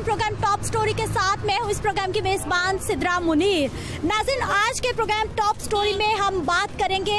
Programme top story के साथ मैं हूँ इस प्रोग्राम की मेजबान सिद्रा मुनीर। नाज़रीन, आज के प्रोग्राम टॉप स्टोरी में हम बात करेंगे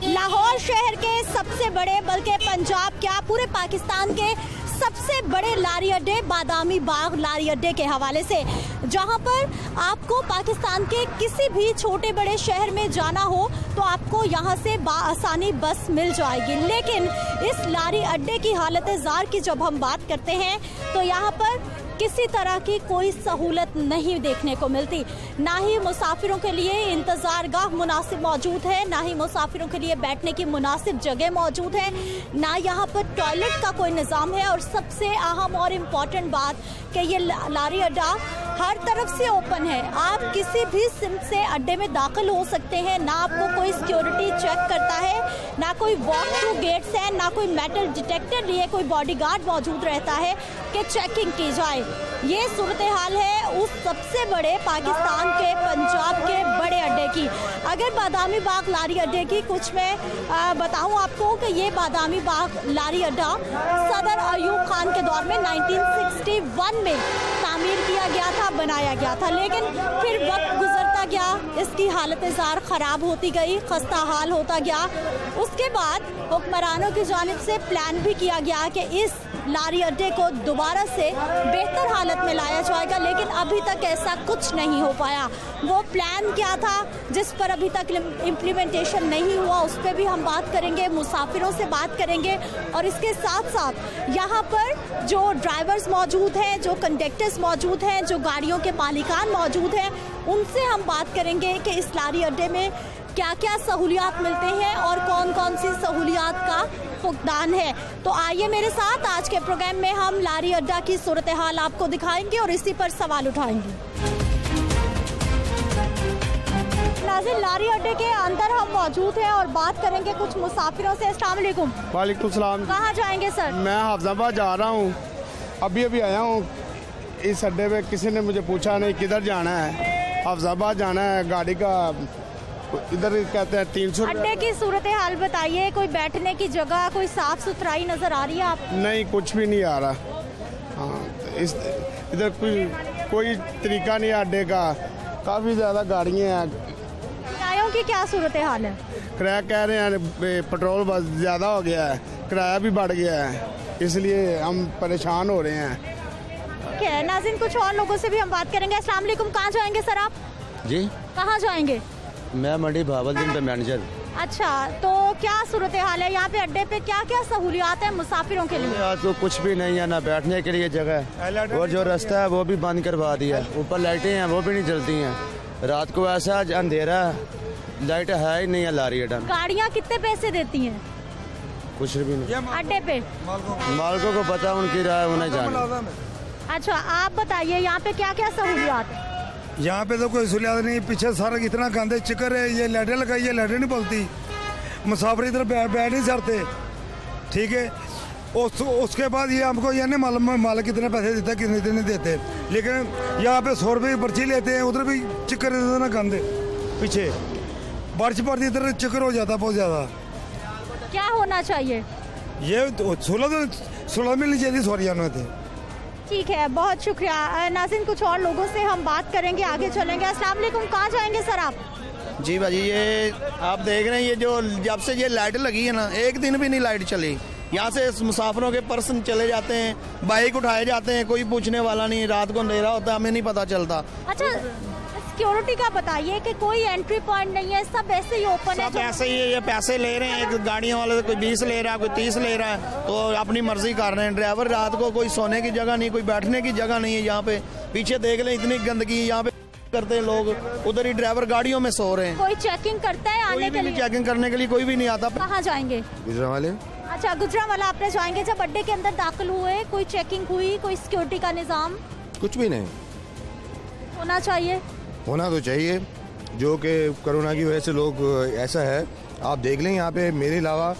लाहौर शहर के सबसे बड़े, बल्कि पंजाब क्या पूरे पाकिस्तान के सबसे बड़े लारी अड्डे बादामी बाग लारी अड्डे के हवाले से, जहां पर आपको पाकिस्तान के किसी भी छोटे बड़े शहर में जाना हो तो आपको यहां से आसानी बस मिल जाएगी। लेकिन इस लारी अड्डे की हालत ज़ार की जब हम बात करते हैं तो यहां पर किसी तरह की कोई सहूलत नहीं देखने को मिलती। ना ही मुसाफिरों के लिए इंतज़ार गाह मुनासिब मौजूद है, ना ही मुसाफिरों के लिए बैठने की मुनासिब जगह मौजूद है, ना यहाँ पर टॉयलेट का कोई निज़ाम है। और सबसे अहम और इम्पॉर्टेंट बात कि ये लारी अड्डा हर तरफ से ओपन है। आप किसी भी सिम से अड्डे में दाखिल हो सकते हैं। ना आपको कोई सिक्योरिटी चेक करता है, ना कोई वॉक थ्रू गेट्स है, ना कोई मेटल डिटेक्टर लिए कोई बॉडीगार्ड मौजूद रहता है कि चेकिंग की जाए। ये सूरत हाल है उस सबसे बड़े पाकिस्तान के पंजाब के बड़े अड्डे की। अगर बादामी बाग लारी अड्डे की कुछ मैं बताऊं आपको कि ये बादामी बाग लारी अड्डा सदर अयूब खान के दौर में 1961 में तामीर किया गया था, बनाया गया था। लेकिन फिर वक्त गुजरता गया, इसकी हालत ज़ार ख़राब होती गई, खस्ता हाल होता गया। उसके बाद हुक्मरानों की जानिब से प्लान भी किया गया कि इस लारी अड्डे को दोबारा से बेहतर हालत में लाया जाएगा, लेकिन अभी तक ऐसा कुछ नहीं हो पाया। वो प्लान क्या था जिस पर अभी तक इम्प्लीमेंटेशन नहीं हुआ, उस पर भी हम बात करेंगे, मुसाफिरों से बात करेंगे। और इसके साथ साथ यहाँ पर जो ड्राइवर्स मौजूद हैं, जो कंडक्टर्स मौजूद हैं, जो गाड़ियों के मालिकान मौजूद हैं, उनसे हम बात करेंगे कि इस लारी अड्डे में क्या क्या सहूलियात मिलते हैं और कौन कौन सी सहूलियात का फुकदान है। तो आइए मेरे साथ, आज के प्रोग्राम में हम लारी अड्डा की सूरत हाल आपको दिखाएंगे और इसी पर सवाल उठाएंगे। नाज़रीन, लारी अड्डे के अंदर हम मौजूद हैं और बात करेंगे कुछ मुसाफिरों से। अस्सलाम वालेकुम। वालेकुम सलाम। कहाँ जाएंगे सर? मैं हाफजाबाद जा रहा हूँ, अभी आया हूँ। इस अड्डे पे किसी ने मुझे पूछा नहीं किधर जाना है, हाफजाबाद जाना है। गाड़ी का इधर कहते हैं 300। अड्डे की सूरत हाल बताइए, कोई बैठने की जगह, कोई साफ सुथराई नजर आ रही है आप? नहीं, कुछ भी नहीं आ रहा। हाँ, इधर कोई तरीका नहीं है अड्डे का। काफ़ी ज़्यादा गाड़ियाँ हैं। किरायों की क्या सूरत हाल है? किराया कह रहे हैं पेट्रोल बस ज़्यादा हो गया है, किराया भी बढ़ गया है, इसलिए हम परेशान हो रहे हैं। ठीक है नाज़रीन, कुछ और लोगों से भी हम बात करेंगे। अस्सलाम वालेकुम। कहाँ जाएंगे सर आप? जी, कहाँ जाएंगे? मैं मंडी भावलपुर पे मैनेजर। अच्छा, तो क्या सूरत हाल है यहाँ पे अड्डे पे? क्या क्या सहूलियात है मुसाफिरों के लिए? आज तो कुछ भी नहीं है, ना बैठने के लिए जगह है, और जो रास्ता है वो भी बंद करवा दिया। ऊपर लाइटें हैं वो भी नहीं जलती हैं। रात को ऐसा अंधेरा है, लाइट है ही नहीं है लारी अड्डा। गाड़ियाँ कितने पैसे देती हैं? कुछ भी नहीं अड्डे पे। मालिकों को पता, उनकी राय उन्हें जाने। अच्छा, आप बताइए यहाँ पे क्या क्या सहूलियात है? यहाँ पे तो कोई सहूलियात नहीं। पीछे सारा इतना गंदे चिकर है, ये लाइटें लगाई है, लाइटें नहीं बोलती, मुसाफिर इधर बैठ नहीं सकते। ठीक है, उसके बाद ये हमको ये नहीं मालूम मालिक कितने पैसे देता है कितने नहीं देते। लेकिन यहाँ पे 100 रुपये की पर्ची लेते हैं, उधर भी चिकर इतना गंदे। पीछे बारिश पड़ती इधर चिकर हो जाता बहुत ज़्यादा। क्या होना चाहिए? ये सुलह मिलनी चाहिए सवारियाँ थे। ठीक है, बहुत शुक्रिया। नाज़रीन, कुछ और लोगों से हम बात करेंगे, आगे चलेंगे। अस्सलाम वालेकुम। कहाँ जाएंगे सर आप? जी भाजी, ये आप देख रहे हैं, ये जो जब से ये लाइट लगी है ना, एक दिन भी नहीं लाइट चली। यहाँ से मुसाफिरों के पर्सन चले जाते हैं, बाइक उठाए जाते हैं, कोई पूछने वाला नहीं। रात को अंधेरा होता है, हमें नहीं पता चलता। अच्छा, सिक्योरिटी का बताइए कि कोई एंट्री पॉइंट नहीं है, सब ऐसे ही ओपन है? सब ऐसे ही है, ये पैसे ले रहे हैं। एक गाड़ियों वाले कोई 20 ले रहा है, कोई 30 ले रहा है, तो अपनी मर्जी कर रहे हैं ड्राइवर। रात को कोई सोने की जगह नहीं, कोई बैठने की जगह नहीं है। यहाँ पे पीछे देख लें, इतनी गंदगी यहाँ पे करते हैं लोग, उधर ही ड्राइवर गाड़ियों में सो रहे हैं। कोई चेकिंग करता है आने के लिए? चेकिंग करने के लिए कोई भी नहीं आता। कहाँ जाएंगे? गुजरावाले। अच्छा, गुजरावाला आपने जाएंगे। जब अड्डे के अंदर दाखिल हुए, कोई चेकिंग हुई, कोई सिक्योरिटी का निजाम? कुछ भी नहीं। होना चाहिए, होना तो चाहिए। जो कि कोरोना की वजह से लोग ऐसा है, आप देख लें यहाँ पे मेरे अलावा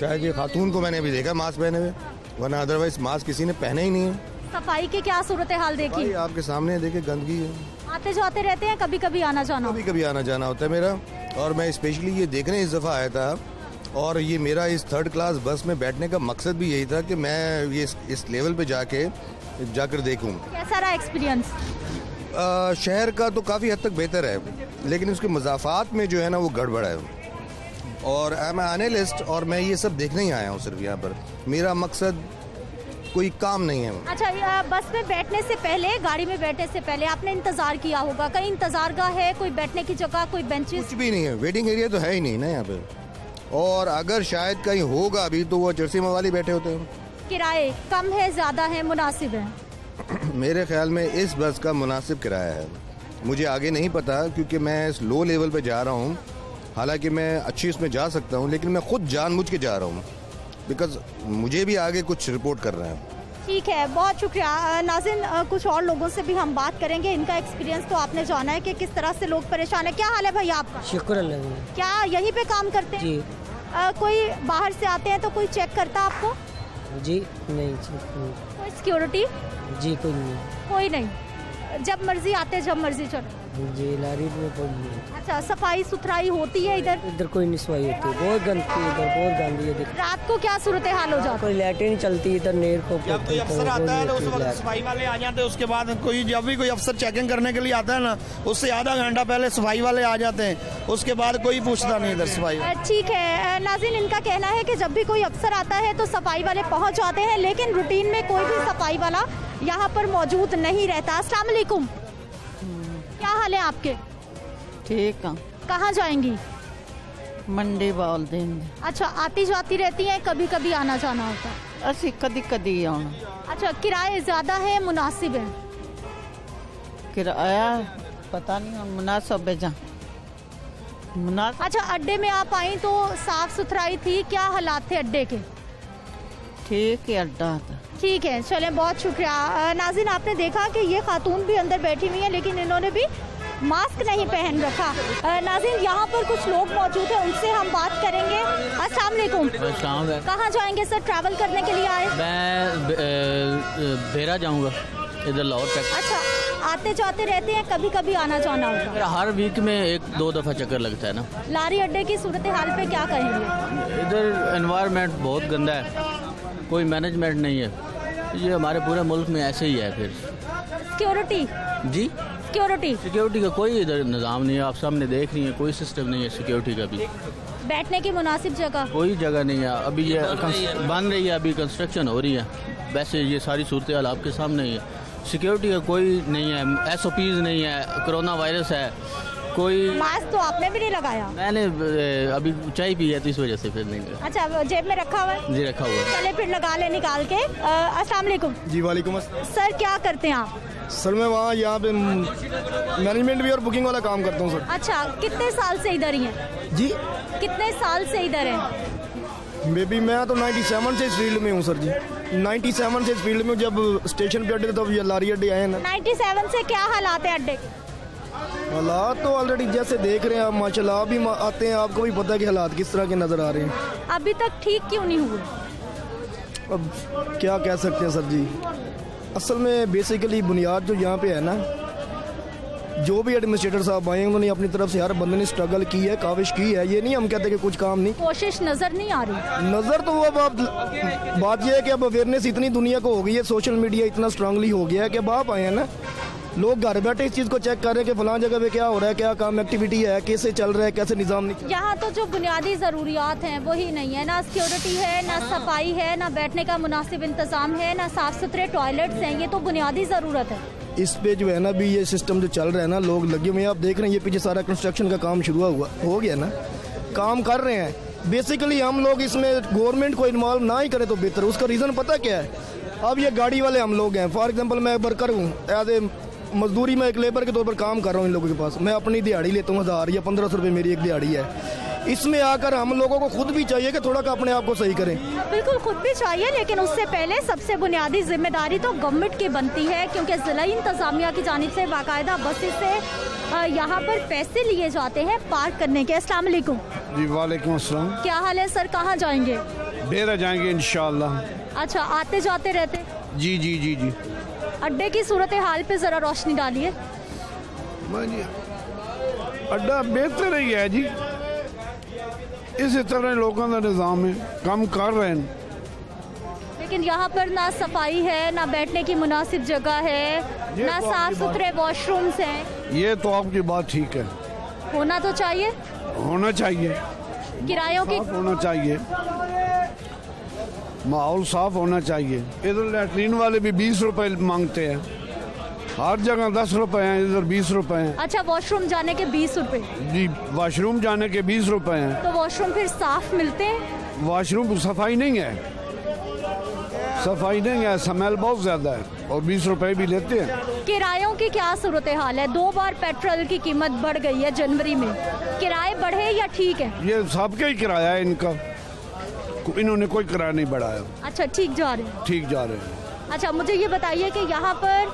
शायद ये खातून को मैंने अभी देखा मास्क पहने हुए, वरना अदरवाइज मास्क किसी ने पहने ही नहीं है। सफाई की क्या सूरत हाल देखी? आपके सामने देखे, गंदगी है। आते जाते रहते हैं, कभी कभी आना जाना? कभी कभी आना जाना होता है मेरा। और मैं स्पेशली ये देखने इस दफ़ा आया था और ये मेरा इस थर्ड क्लास बस में बैठने का मकसद भी यही था कि मैं ये इस लेवल पे जाकर देखूं। कैसा रहा एक्सपीरियंस? शहर का तो काफ़ी हद तक बेहतर है, लेकिन उसके मज़ाफ़ात में जो है ना वो गड़बड़ है। और आई एम एनालिस्ट और मैं ये सब देखने ही आया हूँ सिर्फ यहाँ पर, मेरा मकसद कोई काम नहीं है। अच्छा, बस में बैठने से पहले, गाड़ी में बैठने से पहले आपने इंतजार किया होगा, कहीं इंतजारगाह है, कोई बैठने की जगह, कोई बेंचेस? कुछ भी नहीं है, वेटिंग एरिया तो है ही नहीं ना यहाँ पे। और अगर शायद कहीं होगा भी तो वो चरसी मवाली बैठे होते हैं। किराए कम है, ज्यादा है, मुनासिब है? मेरे ख्याल में इस बस का मुनासिब किराया है। मुझे आगे नहीं पता क्योंकि मैं इस लो लेवल पे जा रहा हूँ, हालांकि मैं अच्छी उसमें जा सकता हूँ, लेकिन मैं खुद जानबूझ के जा रहा हूँ बिकॉज मुझे भी आगे कुछ रिपोर्ट करना है। ठीक है, बहुत शुक्रिया। नाज़रीन, कुछ और लोगों से भी हम बात करेंगे, इनका एक्सपीरियंस तो आपने जाना है कि किस तरह से लोग परेशान है। क्या हाल है भाई आपका? शुक्र अल्लाह। क्या यहीं पे काम करते हैं? जी। कोई बाहर से आते हैं तो कोई चेक करता आपको? जी नहीं। कोई सिक्योरिटी? जी कोई नहीं। कोई नहीं, जब मर्जी आते जब मर्जी चलो? जी, लारी में कोई नहीं। अच्छा, सफाई सुथराई होती है इधर? इधर कोई नहीं सफाई होती, बहुत गंदगी, इधर बहुत गंदी है। रात को क्या सूरत हाल हो जाती है? कोई लाइटें नहीं चलती इधर, नेर को जब कोई अफसर आता है तो उस वक्त सफाई वाले आ जाते हैं। उसके बाद जब भी कोई अफसर चेकिंग करने के लिए आता है ना, उससे आधा घंटा पहले सफाई वाले आ जाते हैं, उसके बाद कोई पूछता नहीं इधर सफाई। ठीक है नाज़रीन, इनका कहना है कि जब भी कोई अफसर आता है तो सफाई वाले पहुंच जाते हैं, लेकिन रूटीन में कोई भी सफाई वाला यहाँ पर मौजूद नहीं रहता। अस्सलाम वालेकुम, क्या हाल है आपके? ठीक है। कहाँ जाएंगी? मंडी बोल देंगे। अच्छा, आती जाती रहती हैं, कभी कभी आना जाना होता है? असी कदी कदी आना। अच्छा, किराए ज्यादा है, मुनासिब है? किराया पता नहीं, मुनासिब है जहाँ मुनासिब। अच्छा, अड्डे में आप आई तो साफ सुथराई थी, क्या हालात थे अड्डे के? ठीक है, अड्डा था। ठीक है, चलें, बहुत शुक्रिया। नाज़रीन, आपने देखा कि ये खातून भी अंदर बैठी हुई है, लेकिन इन्होंने भी मास्क नहीं पहन रखा। नाज़रीन, यहाँ पर कुछ लोग मौजूद हैं, उनसे हम बात करेंगे। अस्सलाम वालेकुम। कहाँ जाएंगे सर, ट्रैवल करने के लिए आए? मैं बेरा जाऊँगा, इधर लाहौर तक। अच्छा, आते जाते रहते हैं, कभी कभी आना जाना होता है? हर वीक में 1-2 दफ़ा चक्कर लगता है ना। लारी अड्डे की सूरत हाल पे क्या कहेंगे? इधर एनवायरनमेंट बहुत गंदा है, कोई मैनेजमेंट नहीं है, ये हमारे पूरे मुल्क में ऐसे ही है। फिर सिक्योरिटी? जी, सिक्योरिटी का कोई इधर निज़ाम नहीं है, आप सामने देख रही हैं, कोई सिस्टम नहीं है सिक्योरिटी का भी। बैठने की मुनासिब जगह? कोई जगह नहीं है। अभी ये बन रही है, अभी कंस्ट्रक्शन हो रही है, वैसे ये सारी सूरत हाल आपके सामने ही है। सिक्योरिटी का कोई नहीं है, SOPs नहीं है, कोरोना वायरस है, कोई। मास्क तो आपने भी नहीं लगाया? मैंने अभी चाय पी है तो इस वजह से फिर नहीं। अच्छा, जेब में रखा हुआ है? जी, रखा हुआ है। चले फिर लगा ले निकाल के। अस्सलाम वालेकुम। जी वालेकुम अस्सलाम। सर, क्या करते हैं आप? सर मैं वहाँ यहाँ पे मैनेजमेंट भी और बुकिंग वाला काम करता हूँ सर। अच्छा, कितने साल से इधर ही हैं? जी, कितने साल से इधर हैं? बेबी मैं तो 97 से इस फील्ड में हूँ सर जी। 97 से इस फील्ड में, जब स्टेशन पे अड्डे थे तब ये लारी अड्डे आए हैं ना। 97 से क्या हालात है अड्डे? हालात तो ऑलरेडी जैसे देख रहे हैं आप, माशाल्लाह, आप भी आते हैं, आपको भी पता है कि हालात किस तरह के नज़र आ रहे हैं। अभी तक ठीक क्यों नहीं हुए? अब क्या कह सकते हैं सर जी, असल में बेसिकली बुनियाद जो यहाँ पे है ना, जो भी एडमिनिस्ट्रेटर साहब आए उन्होंने अपनी तरफ से हर बंदे ने स्ट्रगल की है, काविश की है। ये नहीं हम कहते कि कुछ काम नहीं, कोशिश नजर नहीं आ रही। नजर तो अब आप बात यह है कि अब अवेयरनेस इतनी दुनिया को हो गई है, सोशल मीडिया इतना स्ट्रांगली हो गया है कि अब आप आए हैं ना, लोग घर बैठे इस चीज़ को चेक कर रहे हैं कि फलां जगह पे क्या हो रहा है, क्या काम एक्टिविटी है, कैसे चल रहा है, कैसे निज़ाम नहीं। यहाँ तो जो बुनियादी ज़रूरियात हैं वही नहीं है, ना सिक्योरिटी है, ना सफाई है, ना बैठने का मुनासिब इंतज़ाम है, ना साफ़ सुथरे टॉयलेट्स हैं। ये तो बुनियादी ज़रूरत है। इस पे जो है ना भी ये सिस्टम जो चल रहा है ना, लोग लगे हुए हैं, आप देख रहे हैं ये पीछे सारा कंस्ट्रक्शन का काम शुरू हो गया ना, काम कर रहे हैं। बेसिकली हम लोग इसमें गवर्नमेंट को इन्वॉल्व ना ही करें तो बेहतर। उसका रीज़न पता क्या है? अब ये गाड़ी वाले हम लोग हैं, फॉर एग्जाम्पल मैं वर्कर हूँ, एज ए मजदूरी में एक लेबर के तौर पर काम कर रहा हूँ इन लोगों के पास। मैं अपनी दिहाड़ी लेता हूँ 1000 या 1500 रुपये मेरी एक दिहाड़ी है। इसमें आकर हम लोगों को खुद भी चाहिए कि थोड़ा का अपने आप को सही करें। बिल्कुल, खुद भी चाहिए, लेकिन उससे पहले सबसे बुनियादी जिम्मेदारी तो गवर्नमेंट की बनती है, क्योंकि ज़िला इंतज़ामिया की जानिब से बाकायदा बसेस से यहाँ पर पैसे लिए जाते हैं पार्क करने के। अस्सलाम वालेकुम। जी वालेकुम अस्सलाम। क्या हाल है सर, कहाँ जाएंगे? बेरा जाएंगे इंशाल्लाह। अच्छा, आते जाते रहते? जी जी जी जी। अड्डे की सूरत हाल पे ज़रा रोशनी डालिए। अड्डा बेहतर ही है जी, इस तरह लोगों का निज़ाम है, काम कर रहे हैं। लेकिन यहाँ पर ना सफाई है, ना बैठने की मुनासिब जगह है, ना साफ सुथरे वॉशरूम्स हैं। ये तो आपकी बात ठीक है, होना तो चाहिए, होना चाहिए, किरायों की साफ होना चाहिए, माहौल साफ होना चाहिए। इधर लैट्रीन वाले भी 20 रुपए मांगते हैं, हर जगह 10 रुपए हैं, इधर 20 रुपए हैं। अच्छा, वॉशरूम जाने के 20 रुपए जी, वॉशरूम जाने के 20 रुपए हैं। तो वॉशरूम फिर साफ मिलते हैं? वॉशरूम सफाई नहीं है, सफाई नहीं है, स्मेल बहुत ज्यादा है और 20 रुपए भी लेते हैं। किरायों की क्या सूरत हाल है? 2 बार पेट्रोल की कीमत बढ़ गई है जनवरी में, किराए बढ़े या ठीक है? ये सबका ही किराया है इनका, इन्होंने कोई किराया नहीं बढ़ाया। अच्छा, ठीक जा रहे हैं, ठीक जा रहे हैं। अच्छा, मुझे ये बताइए कि यहाँ पर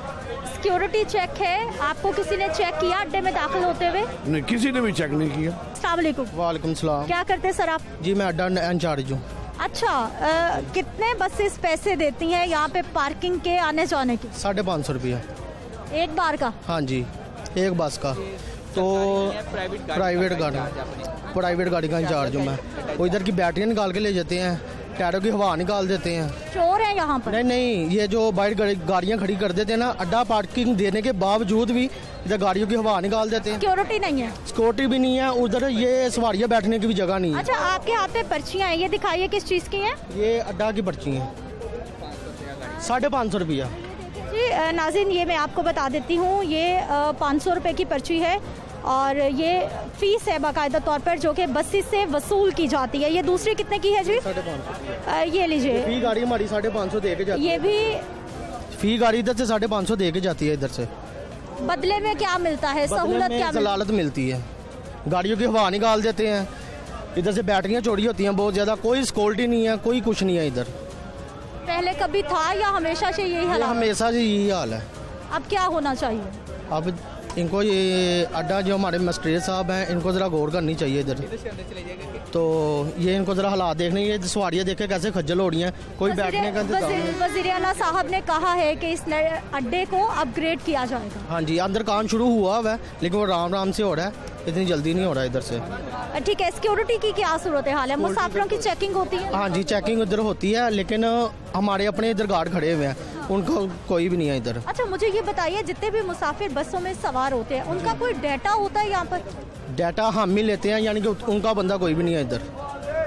सिक्योरिटी चेक है, आपको किसी ने चेक किया अड्डे में दाखिल होते हुए? नहीं, किसी ने भी चेक नहीं किया। अस्सलाम वालेकुम। वालेकुम सलाम। क्या करते हैं सर आप? जी मैं अड्डा इंचार्ज हूँ। अच्छा, कितने बसेस पैसे देती हैं यहाँ पे पार्किंग के आने जाने के? 550 रुपया एक बार का? हाँ जी, एक बस का। तो प्राइवेट गाड़ी का इंचार्ज हूँ मैं। वो इधर की बैटरियाँ निकाल के ले जाते हैं, टायरों की हवा निकाल देते हैं। चोर है यहाँ पर? नहीं, ये जो बाहर गाड़ियाँ खड़ी कर देते हैं ना, अड्डा पार्किंग देने के बावजूद भी इधर गाड़ियों की हवा निकाल देते हैं। सिक्योरिटी नहीं है? सिक्योरिटी भी नहीं है, उधर ये सवारियाँ बैठने की भी जगह नहीं है। अच्छा, आपके हाथ पे पर्चियाँ हैं, ये दिखाइए किस चीज़ की है? ये अड्डा की पर्ची है, 550 रुपया। जी नाज़रीन, ये मैं आपको बता देती हूँ, ये 500 रुपये की पर्ची है और ये फीस है बाकायदा तौर पर जो कि बसेस से वसूल की जाती है। ये दूसरी कितने की है जी? 550। ये लीजिए, फी गाड़ी हमारी 550 दे के जाती है। ये भी फी गाड़ी इधर से 550 दे के जाती है। इधर से बदले में क्या मिलता है? सहूलत क्या? जलालत मिलती है, गाड़ियों की हवा निकाल देते हैं, इधर से बैटरियाँ चोरी होती हैं बहुत ज़्यादा, कोई सिक्योरिटी नहीं है, कोई कुछ नहीं है इधर। पहले कभी था या हमेशा से यही हाल? हमेशा से यही हाल है। अब क्या होना चाहिए? अब इनको ये अड्डा जो हमारे मजिस्ट्रेट साहब हैं, इनको ज़रा गौर करनी चाहिए इधर। तो ये इनको ज़रा हालात देखने, ये सवारियाँ देखे कैसे खज्जल हो रही हैं, कोई बैठने का इंतजाम नहीं। वज़ीर आला साहब ने कहा है कि इस अड्डे को अपग्रेड किया जाएगा। हाँ जी, अंदर काम शुरू हुआ है लेकिन वो राम से हो रहा है, इतनी जल्दी नहीं हो रहा है इधर से। ठीक है, सिक्योरिटी की क्या सूरत हाल है? मुसाफिरों की चेकिंग होती है? हाँ जी, चेकिंग इधर होती है, लेकिन हमारे अपने इधर गार्ड खड़े हुए हैं, उनको कोई भी नहीं है इधर। अच्छा, मुझे ये बताइए, जितने भी मुसाफिर बसों में सवार होते हैं उनका कोई डाटा होता है यहाँ पर? डाटा हम ही लेते हैं, यानी कि उनका बंदा कोई भी नहीं है इधर।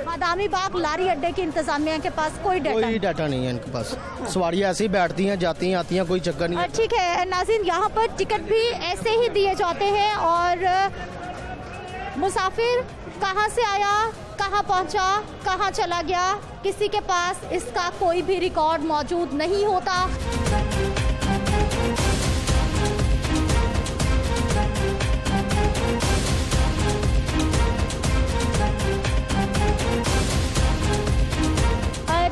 बादामी बाग लारी अड्डे की इंतजामिया के पास कोई डाटा नहीं है इनके पास। सवारियाँ ऐसे ही बैठती हैं, जाती हैं, आती हैं, कोई चक्कर नहीं। ठीक है नाज़रीन, यहाँ पर टिकट भी ऐसे ही दिए जाते हैं और मुसाफिर कहाँ से आया, कहाँ पहुँचा, कहाँ चला गया, किसी के पास इसका कोई भी रिकॉर्ड मौजूद नहीं होता।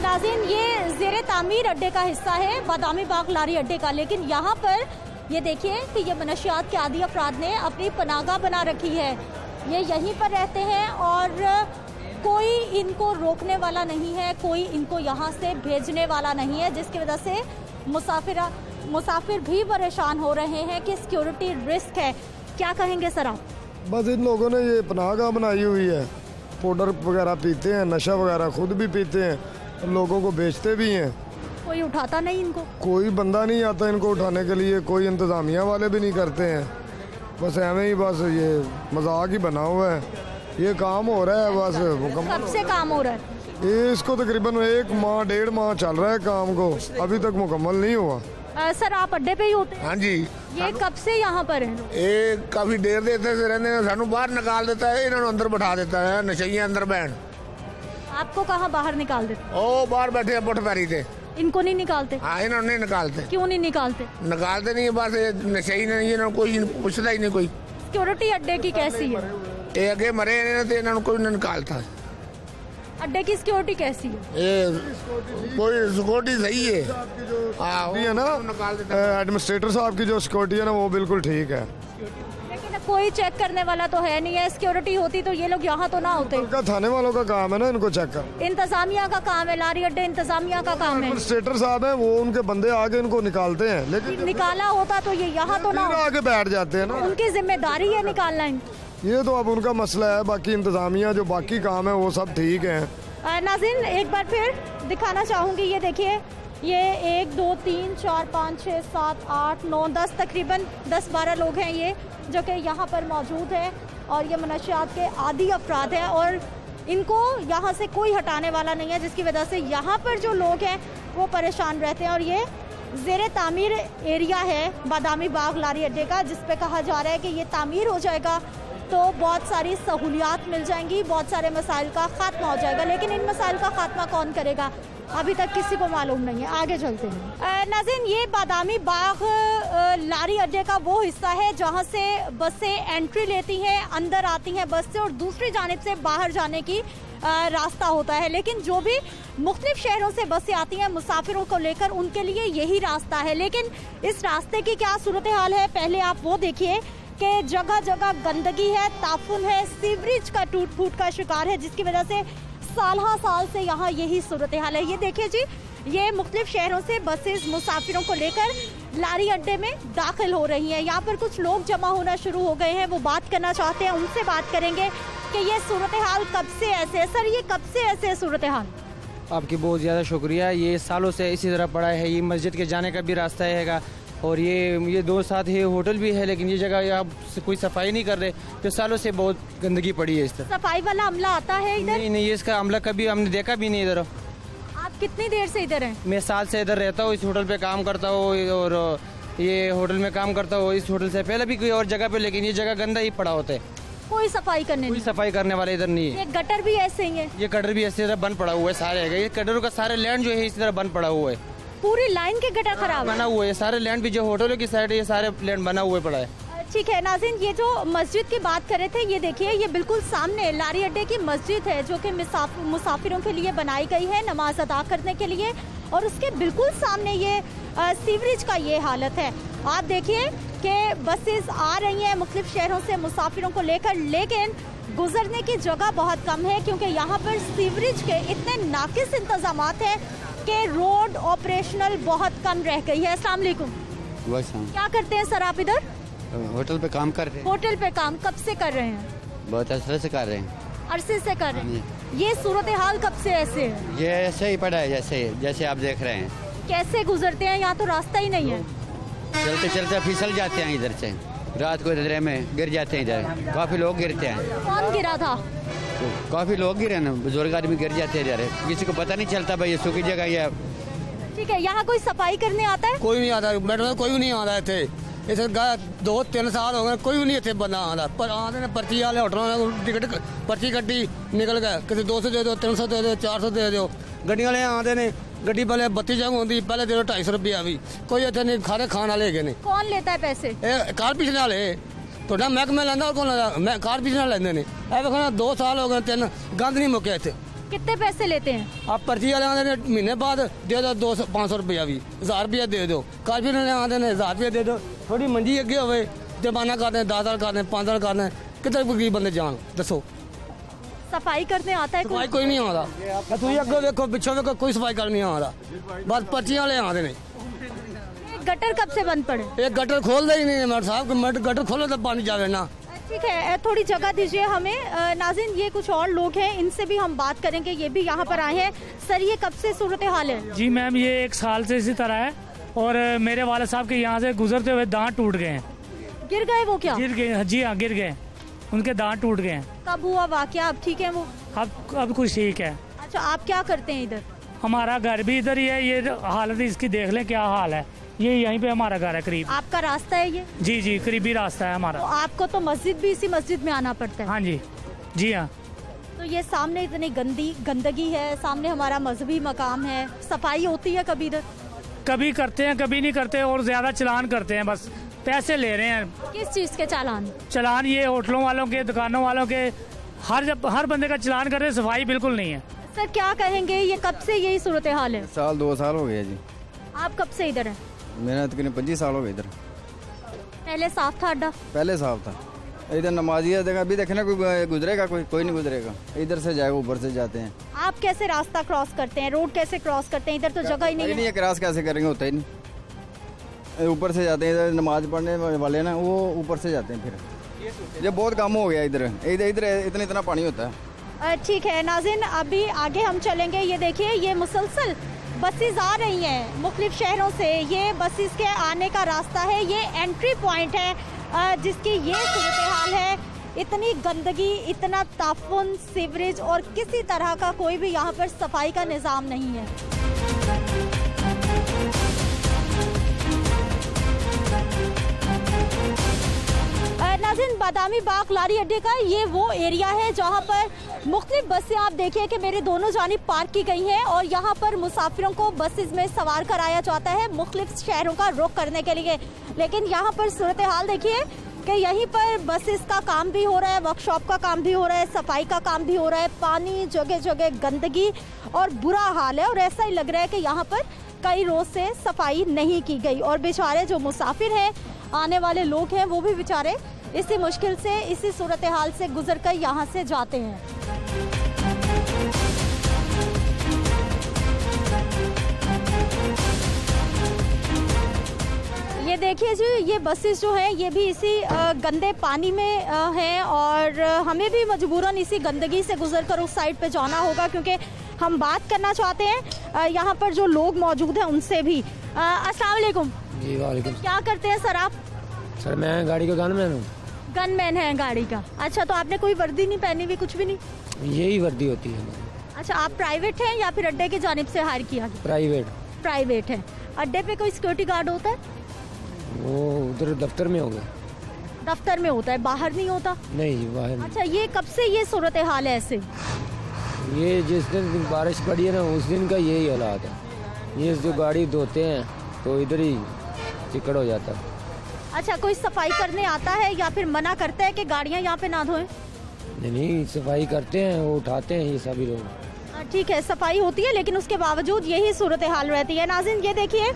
नाज़रीन, ये ज़ेरे तामीर अड्डे का हिस्सा है, बादामी बाग लारी अड्डे का, लेकिन यहाँ पर ये देखिए कि ये मनशियात के आदी अफराद ने अपनी पनाहगाह बना रखी है। ये यहीं पर रहते हैं और कोई इनको रोकने वाला नहीं है, कोई इनको यहाँ से भेजने वाला नहीं है, जिसकी वजह से मुसाफिर भी परेशान हो रहे हैं कि सिक्योरिटी रिस्क है। क्या कहेंगे सर आप? बस इन लोगों ने ये पनाहगाह बनाई हुई है, पाउडर वगैरह पीते हैं, नशा वगैरह खुद भी पीते हैं, लोगों को बेचते भी हैं। कोई उठाता नहीं इनको? कोई बंदा नहीं आता इनको उठाने के लिए, कोई इंतज़ामिया वाले भी नहीं करते हैं। बस एवं ही, बस ये मजाक ही बना हुआ है, ये काम हो रहा है बस मुकम्मल। कब से काम हो रहा है? ये इसको तकरीबन 1 माह 1.5 माह चल रहा है काम को, अभी तक मुकम्मल नहीं हुआ। सर आप अड्डे पे ही होते हैं? हाँ जी। ये कब से यहाँ पर है? ये काफी देर देते से रहने हैं, सानू बाहर निकाल देता है, इन्होंने अंदर बैठा देता है, नशइया अंदर बैठ। आपको कहाँ बाहर निकाल देते? ओ बाहर बैठे हैं पुटपैरी थे। इनको नहीं निकालते? हाँ, इन्होंने नहीं निकालते। क्यों नहीं निकालते? निकालते नहीं, बस नशई नहीं, इन्होंने कोई पूछता ही नहीं कोई। सिक्योरिटी अड्डे की कैसी है? ये अगे मरे तो इन्होंने कोई नहीं निकालता। अड्डे की सिक्योरिटी कैसी है? कोई सिक्योरिटी सही है, है ना, एडमिनिस्ट्रेटर साहब की जो सिक्योरिटी है ना वो बिल्कुल ठीक है, लेकिन कोई चेक करने वाला तो है नहीं है। सिक्योरिटी होती तो ये लोग यहाँ तो ना होते। थाने वालों का काम है ना इनको चेक कर। इंतजामिया का काम है, लारी अड्डे इंतजामिया का काम है। एडमिनिस्ट्रेटर साहब है, वो उनके बंदे आगे इनको निकालते हैं, लेकिन निकाला होता तो ये यहाँ तो ना आगे बैठ जाते हैं ना। उनकी जिम्मेदारी है निकालना। ये तो अब उनका मसला है, बाकी इंतज़ामिया जो बाकी काम है वो सब ठीक है। नाज़रीन एक बार फिर दिखाना चाहूँगी, ये देखिए, ये 1 2 3 4 5 6 7 8 9 10 तकरीबन 10-12 लोग हैं ये जो कि यहाँ पर मौजूद है और ये मनशियात के आदी अफराद हैं और इनको यहाँ से कोई हटाने वाला नहीं है, जिसकी वजह से यहाँ पर जो लोग हैं वो परेशान रहते हैं। और ये ज़ेरे तामीर एरिया है बादामी बाग लारी अड्डे का, जिस पे कहा जा रहा है कि ये तामीर हो जाएगा तो बहुत सारी सहूलियात मिल जाएंगी, बहुत सारे मसाइल का खात्मा हो जाएगा। लेकिन इन मसाइल का खात्मा कौन करेगा अभी तक किसी को मालूम नहीं है। आगे चलते हैं। नाज़रीन ये बादामी बाग लारी अड्डे का वो हिस्सा है जहां से बसें एंट्री लेती हैं, अंदर आती हैं बस से और दूसरी जानिब से बाहर जाने की रास्ता होता है। लेकिन जो भी मुख्तलिफ शहरों से बसें आती हैं मुसाफिरों को लेकर, उनके लिए यही रास्ता है। लेकिन इस रास्ते की क्या सूरत हाल है, पहले आप वो देखिए कि जगह जगह गंदगी है, ताफुन है, सीवरेज का टूट फूट का शिकार है, जिसकी वजह से साल से यहाँ यही सूरत हाल है। ये देखिए जी, ये मुख्तलिफ शहरों से बसेस मुसाफिरों को लेकर लारी अड्डे में दाखिल हो रही हैं। यहाँ पर कुछ लोग जमा होना शुरू हो गए हैं, वो बात करना चाहते हैं, उनसे बात करेंगे कि ये सूरत हाल कब से ऐसे है। सर ये कब से ऐसे है सूरत हाल? आपकी बहुत ज़्यादा शुक्रिया। ये सालों से इसी तरह पड़ा है, ये मस्जिद के जाने का भी रास्ता है और ये 2 साथ है, होटल भी है, लेकिन ये जगह यहाँ कोई सफाई नहीं कर रहे, तो सालों से बहुत गंदगी पड़ी है। इस तरह सफाई वाला अमला आता है इधर? नहीं, इसका अमला कभी हमने देखा भी नहीं इधर। आप कितनी देर से इधर हैं? मैं साल से इधर रहता हूँ, इस होटल पे काम करता हूँ और ये होटल में काम करता हूँ। इस होटल से पहले भी कोई और जगह पे, लेकिन ये जगह गंदा ही पड़ा होता है, कोई सफाई करने वाला इधर नहीं है। ये गटर भी ऐसे ही है? ये गटर भी ऐसी तरह बंद पड़ा हुआ है सारे, ये गटरों का सारे लैंड जो है इसी तरह बंद पड़ा हुआ है, पूरी लाइन के गटर खराब बना हुआ है। सारे लैंड भी जो होटलों की साइड है, ये सारे लैंड बना हुआ पड़ा है। ठीक है नाज़रीन, ये जो मस्जिद की बात कर रहे थे, ये देखिए, ये बिल्कुल सामने लारी अड्डे की मस्जिद है जो कि मुसाफिरों के लिए बनाई गई है नमाज अदा करने के लिए, और उसके बिल्कुल सामने ये सीवरेज का ये हालत है। आप देखिए कि बसेस आ रही हैं मुख्तलिफ शहरों से मुसाफिरों को लेकर, लेकिन गुजरने की जगह बहुत कम है क्योंकि यहाँ पर सीवरेज के इतने नाकिस इंतजामात हैं कि रोड ऑपरेशनल बहुत कम रह गई है। अस्सलाम वालेकुम। क्या करते हैं सर आप इधर? होटल पे काम कर रहे हैं। होटल पे काम कब से कर रहे हैं? बहुत अरसे से कर रहे हैं। अरसे से कर रहे हैं। ये सूरत हाल कब से ऐसे है? ये ऐसे ही पड़ा है जैसे आप देख रहे हैं। कैसे गुजरते हैं? यहाँ तो रास्ता ही नहीं है। चलते चलते फिसल जाते हैं इधर से, रात को इधर में गिर जाते हैं, इधर काफी लोग गिरते हैं। कौन गिरा था? तो काफी लोग गिरे ना, बुजुर्ग आदमी गिर जाते हैं इधर, किसी को पता नहीं चलता भाई ये सूखी जगह है। ठीक है, यहाँ कोई सफाई करने आता है? कोई नहीं आता, मैडम कोई भी नहीं आ रहे थे। इस 2-3 साल हो गए, कोई भी नहीं थे बंदा आता। पर आते पर्ची वाले होटलों टिकट पर्ची कट्टी निकल गए, किसी 200 दे दो, 300 दे दो, 400 दे दो। गड्डी वाले आते ने, गड्डी पहले 32 जंग होती, पहले दे दो 250 रुपया भी, कोई इतने नहीं खाने खान वाले गए। कौन लेता है पैसे? कार पिछले वाले तो महकमे लेंदा और कौन लेंदा? मैं कार पिछले लेंदे ने। 2 साल हो गए, 3 गंद नहीं मुक्या इतने। कितने पैसे लेते हैं? आप पर्ची वाले आते हैं महीने बाद दे दो 200-500 रुपया भी, 1000 रुपया दे दो। कार पिछले आते हैं 1000 रुपया दे दो, थोड़ी मंजी अगे होवे जुर्माना करते हैं, 10 साल करते हैं, 5 साल करते हैं, कितने गरीब बंदे जान दसो। सफाई करने आता है सफाई कोई नहीं आता। तुम अगे देखो पिछो देखो, कोई सफाई करने नहीं आता, बस पर्ची वाले आते हैं। गटर कब से बंद पड़े? एक गटर खोल दे ही नहीं मैडम साहब, गटर खोलो तो पानी जावे ना। ठीक है, थोड़ी जगह दीजिए हमें। नाज़रीन ये कुछ और लोग हैं, इनसे भी हम बात करेंगे, ये भी यहाँ पर आए हैं। सर ये कब से सूरत हाल है? जी मैम, ये 1 साल से इसी तरह है और मेरे वालिद साहब के यहाँ से गुजरते हुए दांत टूट गए हैं। गिर गए वो? क्या गिर गए? जी हाँ, गिर गए, उनके दांत टूट गए हैं। कब हुआ वाकया? अब ठीक है वो? अब कुछ ठीक है। अच्छा, आप क्या करते हैं इधर? हमारा घर भी इधर ही है, ये हालत इसकी देख लें क्या हाल है। ये यहीं पे हमारा घर है करीब। आपका रास्ता है ये? जी जी, करीबी रास्ता है हमारा। तो आपको तो मस्जिद भी इसी मस्जिद में आना पड़ता है? हाँ जी, जी हाँ। तो ये सामने इतनी गंदगी है, सामने हमारा मजहबी मकाम है, सफाई होती है कभी इधर? कभी करते हैं, कभी नहीं करते, और ज्यादा चालान करते हैं, बस पैसे ले रहे हैं। किस चीज के चालान? चालान ये होटलों वालों के, दुकानों वालों के, हर बंदे का चालान कर रहे हैं, सफाई बिल्कुल नहीं है। सर क्या कहेंगे, ये कब से यही सूरत हाल है? 2 साल हो गए जी। आप कब से इधर हैं? मेरा तकरीबन 25 साल हो गए इधर। पहले साफ था अड्डा? पहले साफ था, इधर नमाजी देखा, अभी देखना कोई गुजरेगा, कोई नहीं गुजरेगा, इधर से जाएगा, ऊपर से जाते हैं। आप कैसे रास्ता क्रॉस करते हैं, रोड कैसे क्रॉस करते हैं? इधर तो जगह ही नहीं है। क्रॉस कैसे करेंगे, होता ही नहीं, ऊपर से जाते हैं। इधर नमाज पढ़ने वाले ना वो ऊपर से जाते हैं, फिर ये बहुत कम हो गया इधर इधर इतना पानी होता है। ठीक है नाज़रीन, अभी आगे हम चलेंगे। ये देखिए, ये मुसलसल बसेस आ रही हैं मुख्तलिफ शहरों से। ये बसेस के आने का रास्ता है, ये एंट्री पॉइंट है जिसकी ये सूरत हाल है। इतनी गंदगी, इतना ताफुन, सीवरेज और किसी तरह का कोई भी यहाँ पर सफाई का निज़ाम नहीं है। नाज़रीन, बादामी बाग लारी अड्डे का ये वो एरिया है जहाँ पर मुख्तलिफ बसें आप देखिए कि मेरे दोनों जानिब पार्क की गई हैं और यहाँ पर मुसाफिरों को बसेस में सवार कराया जाता है मुख्तलिफ शहरों का रुख करने के लिए। लेकिन यहाँ पर सूरत हाल देखिए कि यहीं पर बसेस का काम भी हो रहा है, वर्कशॉप का काम भी हो रहा है, सफाई का काम भी हो रहा है। पानी, जगह जगह गंदगी और बुरा हाल है और ऐसा ही लग रहा है कि यहाँ पर कई रोज से सफाई नहीं की गई और बेचारे जो मुसाफिर हैं, आने वाले लोग हैं, वो भी बेचारे इसी मुश्किल से, इसी सूरत हाल से गुजर कर यहाँ से जाते हैं। ये देखिए जी, ये बसेस जो हैं ये भी इसी गंदे पानी में हैं और हमें भी मजबूरन इसी गंदगी से गुजर कर उस साइड पे जाना होगा क्योंकि हम बात करना चाहते हैं यहाँ पर जो लोग मौजूद हैं उनसे भी। अस्सलाम वालेकुम। जी वालेकुम। क्या करते हैं सर आप? सर मैं गाड़ी का गनमैन हूँ। गनमैन है गाड़ी का? अच्छा, तो आपने कोई वर्दी नहीं पहनी हुई, कुछ भी नहीं? यही वर्दी होती है। अच्छा, आप प्राइवेट हैं या फिर अड्डे की जानिब से हायर किया? प्राइवेट है। अड्डे पे कोई सिक्योरिटी गार्ड होता है? वो उधर दफ्तर में होगा। दफ्तर में होता है, बाहर नहीं होता? नहीं, बाहर नहीं। अच्छा, ये कब से ये सूरत हाल है ऐसे? ये जिस दिन बारिश पड़ी है ना उस दिन का यही हालात है। ये जो गाड़ी धोते हैं तो इधर ही चिकड़ हो जाता है। अच्छा, कोई सफाई करने आता है या फिर मना करता है कि गाड़ियाँ यहाँ पे ना धोएं? नहीं, सफाई करते हैं, वो उठाते हैं ये सभी लोग। ठीक है, सफाई होती है लेकिन उसके बावजूद यही सूरत हाल रहती है। नाज़रीन, ये देखिए,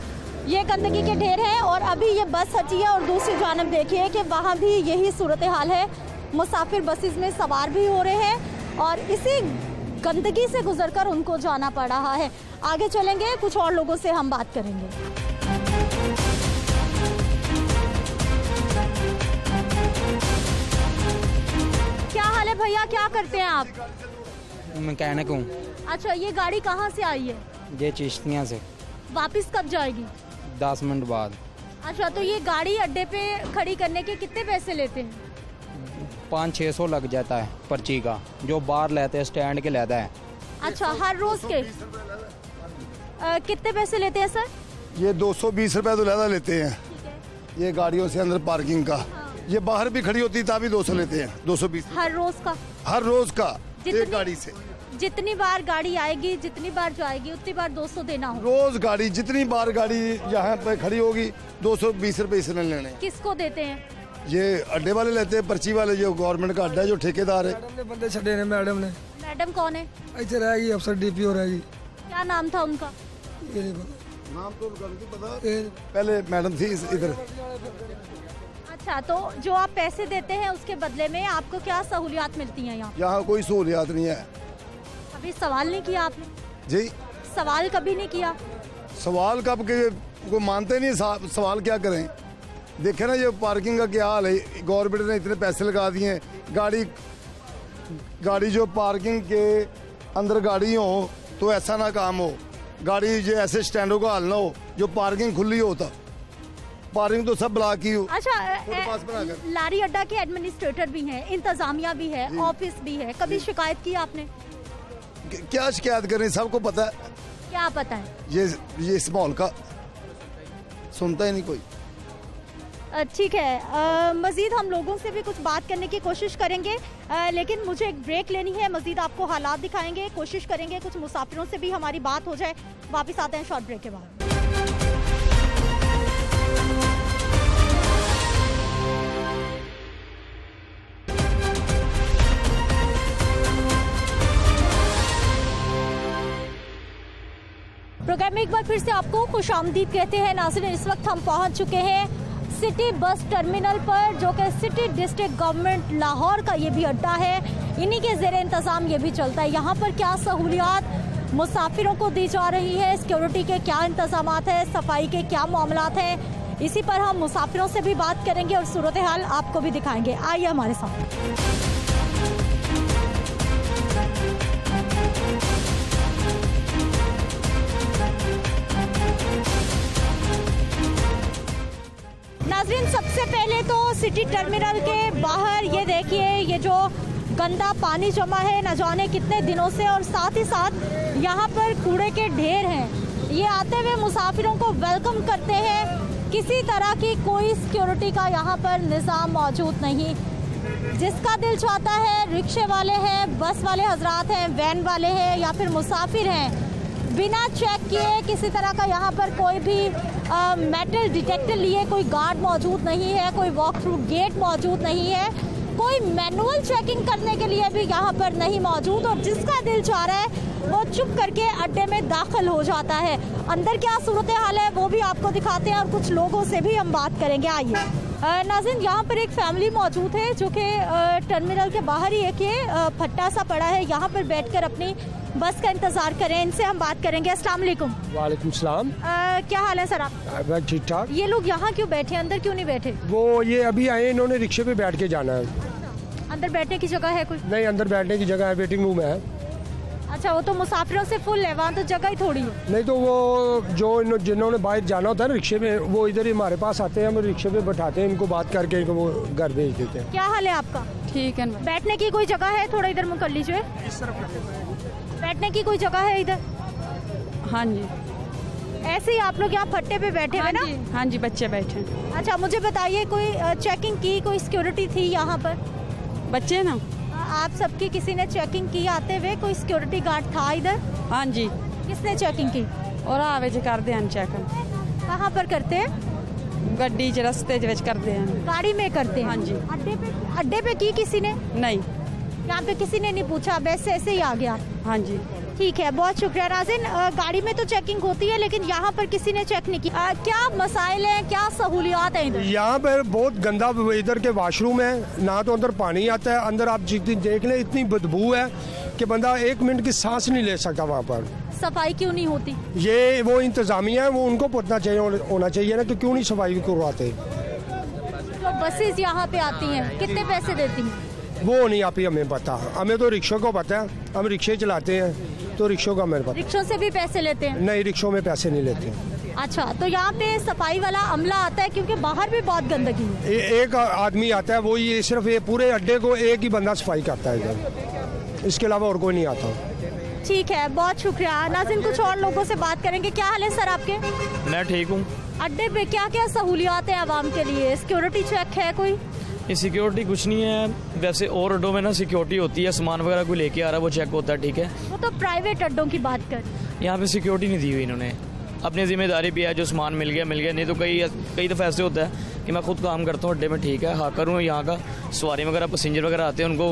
ये गंदगी के ढेर हैं और अभी ये बस हटी है और दूसरी जानब देखिए कि वहाँ भी यही सूरत हाल है। मुसाफिर बसेस में सवार भी हो रहे हैं और इसी गंदगी से गुजरकर उनको जाना पड़ रहा है। आगे चलेंगे, कुछ और लोगों से हम बात करेंगे। क्या हाल है भैया, क्या करते हैं आप? मैकेनिक हूँ। अच्छा, ये गाड़ी कहाँ से आई है? ये चिश्तियाँ से। वापस कब जाएगी? 10 मिनट बाद। अच्छा, तो ये गाड़ी अड्डे पे खड़ी करने के कितने पैसे लेते हैं? 500-600 लग जाता है पर्ची का, जो बाहर लेते हैं स्टैंड के लेता है। अच्छा, हर रोज के कितने पैसे लेते हैं सर? ये 220 रुपए तो ज़्यादा लेते हैं ये गाड़ियों से अंदर पार्किंग का। ये बाहर भी खड़ी होती तभी 200 लेते हैं। 220 हर रोज का? हर रोज का, एक गाड़ी से। जितनी बार गाड़ी आएगी, जितनी बार जाएगी, उतनी बार 200 देना होगा। रोज गाड़ी, जितनी बार गाड़ी यहाँ पे खड़ी होगी 220 रुपए इसने लेने। किसको देते हैं? ये अड्डे वाले लेते हैं, पर्ची वाले, जो गवर्नमेंट का अड्डा है, जो ठेकेदार है। मैडम ने बंदे छड़े ने। मैडम कौन है? इधर रहेगी, अफसर डीपीओ रहेगी। क्या नाम था उनका? ये नहीं पता। नाम तो उनका नहीं पता, पहले मैडम थी इधर। अच्छा, तो जो आप पैसे देते हैं उसके बदले में आपको क्या सहूलियात मिलती हैं यहाँ? यहाँ कोई सहूलियात नहीं है। अभी सवाल नहीं किया आपने? जी, सवाल कभी नहीं किया। सवाल कब के को मानते नहीं, सवाल क्या करें? देखे ना ये पार्किंग का क्या हाल है। गवर्नमेंट ने इतने पैसे लगा दिए हैं, गाड़ी जो पार्किंग के अंदर गाड़ी हो तो ऐसा ना काम हो। गाड़ी जो ऐसे स्टैंडों का हाल ना हो जो पार्किंग खुली होता। पार्किंग तो सब ब्लॉक की हो। अच्छा, लारी अड्डा के एडमिनिस्ट्रेटर भी हैं, इंतजामिया भी है, ऑफिस भी है, कभी शिकायत की आपने? क्या शिकायत करनी, सबको पता है। क्या पता है? ये इस माहौल का सुनता ही नहीं कोई। ठीक है, मज़ीद हम लोगों से भी कुछ बात करने की कोशिश करेंगे, लेकिन मुझे एक ब्रेक लेनी है। मज़ीद आपको हालात दिखाएंगे, कोशिश करेंगे कुछ मुसाफिरों से भी हमारी बात हो जाए। वापस आते हैं शॉर्ट ब्रेक के बाद। प्रोग्राम में एक बार फिर से आपको खुशामदीद कहते हैं। नाज़रीन, इस वक्त हम पहुंच चुके हैं सिटी बस टर्मिनल पर, जो कि सिटी डिस्ट्रिक्ट गवर्नमेंट लाहौर का ये भी अड्डा है। इन्हीं के ज़ेरे इंतज़ाम ये भी चलता है। यहाँ पर क्या सहूलियात मुसाफिरों को दी जा रही है, सिक्योरिटी के क्या इंतज़ामात है, सफाई के क्या मामलात हैं, इसी पर हम मुसाफिरों से भी बात करेंगे और सूरत हाल आपको भी दिखाएंगे। आइए हमारे साथ। नाज़रीन, सबसे पहले तो सिटी टर्मिनल के बाहर ये देखिए, ये जो गंदा पानी जमा है न जाने कितने दिनों से, और साथ ही साथ यहाँ पर कूड़े के ढेर हैं। ये आते हुए मुसाफिरों को वेलकम करते हैं। किसी तरह की कोई सिक्योरिटी का यहाँ पर निज़ाम मौजूद नहीं। जिसका दिल चाहता है, रिक्शे वाले हैं, बस वाले हजरात हैं, वैन वाले हैं या फिर मुसाफिर हैं, बिना चेक किए किसी तरह का यहाँ पर कोई भी मेटल डिटेक्टर लिए कोई गार्ड मौजूद नहीं है, कोई वॉक थ्रू गेट मौजूद नहीं है, कोई मैनुअल चेकिंग करने के लिए भी यहाँ पर नहीं मौजूद, और जिसका दिल चाह रहा है वो चुप करके अड्डे में दाखिल हो जाता है। अंदर क्या सूरत हाल है वो भी आपको दिखाते हैं और कुछ लोगों से भी हम बात करेंगे। आइए नाज़रीन, यहाँ पर एक फैमिली मौजूद है जो कि टर्मिनल के बाहर ही एक ये फट्टा सा पड़ा है, यहाँ पर बैठकर अपनी बस का इंतजार करें। इनसे हम बात करेंगे। अस्सलाम वालेकुम। वालेकुम सलाम। क्या हाल है सर आप? ठीक ठाक। ये लोग यहाँ क्यों बैठे, अंदर क्यों नहीं बैठे? वो ये अभी आए, इन्होंने रिक्शे पे बैठ के जाना है। अंदर बैठने की जगह है कोई? नहीं, अंदर बैठने की जगह है, वेटिंग रूम है। अच्छा, वो तो मुसाफिरों से फुल है, वहाँ तो जगह ही थोड़ी है। नहीं तो वो जो जिन्होंने बाहर जाना होता है ना रिक्शे में, वो इधर ही हमारे पास आते हैं, हम रिक्शे पे बैठाते हैं, इनको बात करके इनको वो घर भेज देते हैं। क्या हाल है आपका? ठीक है। बैठने की कोई जगह है? थोड़ा इधर मुँह कर लीजिए। बैठने की कोई जगह है इधर? हाँ जी। ऐसे ही आप लोग यहाँ फट्टे पे बैठे हैं ना? हाँ जी, बच्चे बैठे। अच्छा, मुझे बताइए, कोई चेकिंग की, कोई सिक्योरिटी थी यहाँ पर? बच्चे ना, आप सबकी किसी ने चेकिंग की आते हुए? कोई सिक्योरिटी गार्ड था इधर? हाँ जी। किसने चेकिंग की? और आवे जे करते हैं चेक। कहाँ पर करते हैं? गड्डी च रस्ते च करते हैं। गाड़ी में करते हैं? हाँ जी। अड्डे पे की किसी ने? नहीं, यहाँ पे किसी ने नहीं पूछा, वैसे ऐसे ही आ गया? हाँ जी। ठीक है, बहुत शुक्रिया। नाज़रीन, गाड़ी में तो चेकिंग होती है लेकिन यहाँ पर किसी ने चेक नहीं की। क्या मसाइल हैं, क्या सहूलियात हैं इधर? यहाँ पर बहुत गंदा इधर के वाशरूम है, ना तो अंदर पानी आता है, अंदर आप जितनी देख लें इतनी बदबू है कि बंदा 1 मिनट की सांस नहीं ले सकता वहाँ पर। सफाई क्यों नहीं होती? ये वो इंतजामिया है, वो उनको पता चाहिए होना चाहिए ना कि क्यों नहीं सफाई करवाते। जो बसेस यहाँ पे आती हैं कितने पैसे देती हैं? वो नहीं आप ही हमें पता, हमें तो रिक्शों को पता है, हम रिक्शे चलाते हैं तो रिक्शों का हमें पता। रिक्शों से भी पैसे लेते हैं? नहीं, रिक्शों में पैसे नहीं लेते। अच्छा, तो यहाँ पे सफाई वाला अमला आता है क्योंकि बाहर भी बहुत गंदगी है? एक आदमी आता है, वो ये सिर्फ ये पूरे अड्डे को एक ही बंदा सफाई करता है इधर, इसके अलावा और कोई नहीं आता। ठीक है, बहुत शुक्रिया। नाज़रीन, कुछ और लोगों से बात करेंगे। क्या हाल है सर आपके? मैं ठीक हूँ। अड्डे पे क्या क्या सहूलियात है आवाम के लिए? सिक्योरिटी चेक है कोई? ये सिक्योरिटी कुछ नहीं है, वैसे और अड्डों में ना सिक्योरिटी होती है, सामान वगैरह कोई लेके आ रहा है वो चेक होता है, ठीक है। वो तो प्राइवेट अड्डों की बात कर। यहाँ पे सिक्योरिटी नहीं दी हुई इन्होंने, अपनी जिम्मेदारी भी है, जो सामान मिल गया नहीं तो कई दफ़ा ऐसे होता है कि मैं खुद काम करता हूँ अड्डे में, ठीक है, हाँ करूँ यहाँ का सवारी वगैरह पैसेंजर वगैरह आते हैं उनको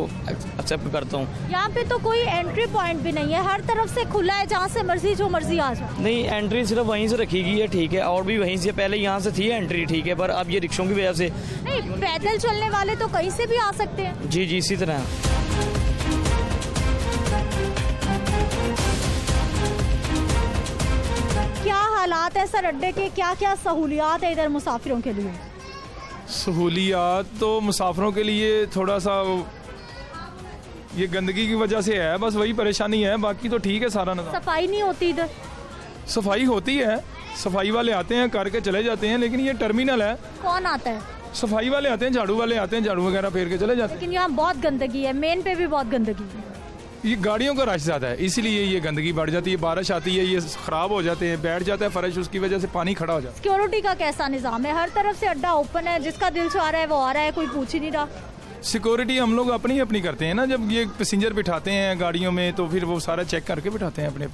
एक्सेप्ट करता हूँ। यहाँ पे तो कोई एंट्री पॉइंट भी नहीं है, हर तरफ से खुला है, जहाँ से मर्जी जो मर्जी आ जाए। नहीं, एंट्री सिर्फ वहीं से रखी गई है, ठीक है, और भी वहीं से पहले यहाँ से थी एंट्री, ठीक है, पर अब ये रिक्शों की वजह से नहीं, पैदल चलने वाले तो कहीं से भी आ सकते हैं। जी जी, इसी तरह। क्या हालात है सर अड्डे के, क्या क्या सहूलियात है इधर मुसाफिरों के लिए? सहूलियात तो मुसाफिरों के लिए थोड़ा सा ये गंदगी की वजह से है, बस वही परेशानी है, बाकी तो ठीक है सारा नज़ारा। सफाई नहीं होती इधर? सफाई होती है, सफाई वाले आते हैं करके चले जाते हैं, लेकिन ये टर्मिनल है। कौन आता है? सफाई वाले आते हैं, झाड़ू वाले आते हैं, झाड़ू वगैरह फेर के चले जाते हैं। लेकिन यहाँ बहुत गंदगी है, मेन पे भी बहुत गंदगी है। ये गाड़ियों का रश ज़्यादा है, इसीलिए ये गंदगी बढ़ जाती है, बारिश आती है, ये ख़राब हो जाते हैं, बैठ जाता है फर्श, उसकी वजह से पानी खड़ा हो जाता है। सिक्योरिटी का कैसा निज़ाम है? हर तरफ से अड्डा ओपन है, जिसका दिल चाह रहा है वो आ रहा है, कोई पूछ ही नहीं रहा। सिक्योरिटी हम लोग अपनी करते हैं ना, जब ये पैसेंजर बिठाते हैं गाड़ियों में तो फिर वो सारा चेक करके बिठाते हैं अपने।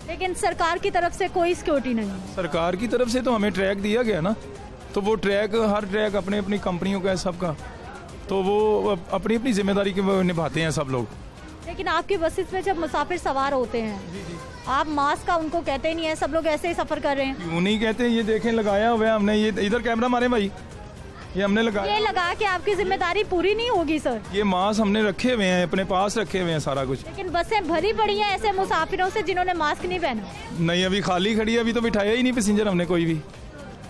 लेकिन सरकार की तरफ से कोई सिक्योरिटी नहीं है? सरकार की तरफ से तो हमें ट्रैक दिया गया ना, तो वो ट्रैक हर ट्रैक अपनी कंपनियों का है सबका, तो वो अपनी जिम्मेदारी के निभाते हैं सब लोग। लेकिन आपकी बसेस में जब मुसाफिर सवार होते हैं, आप मास्क का उनको कहते नहीं है, सब लोग ऐसे ही सफर कर रहे हैं। क्यों नहीं कहते? ये देखें, लगाया हुआ है हमने, ये इधर कैमरा मारे भाई, ये हमने लगाया। ये लगा के आपकी जिम्मेदारी पूरी नहीं होगी सर? ये मास्क हमने रखे हुए हैं, अपने पास रखे हुए हैं सारा कुछ। लेकिन बसें भरी पड़ी हैं ऐसे मुसाफिरों से जिन्होंने मास्क नहीं पहना। नहीं, अभी खाली खड़ी है, अभी तो बिठाया ही नहीं पैसेंजर हमने कोई भी।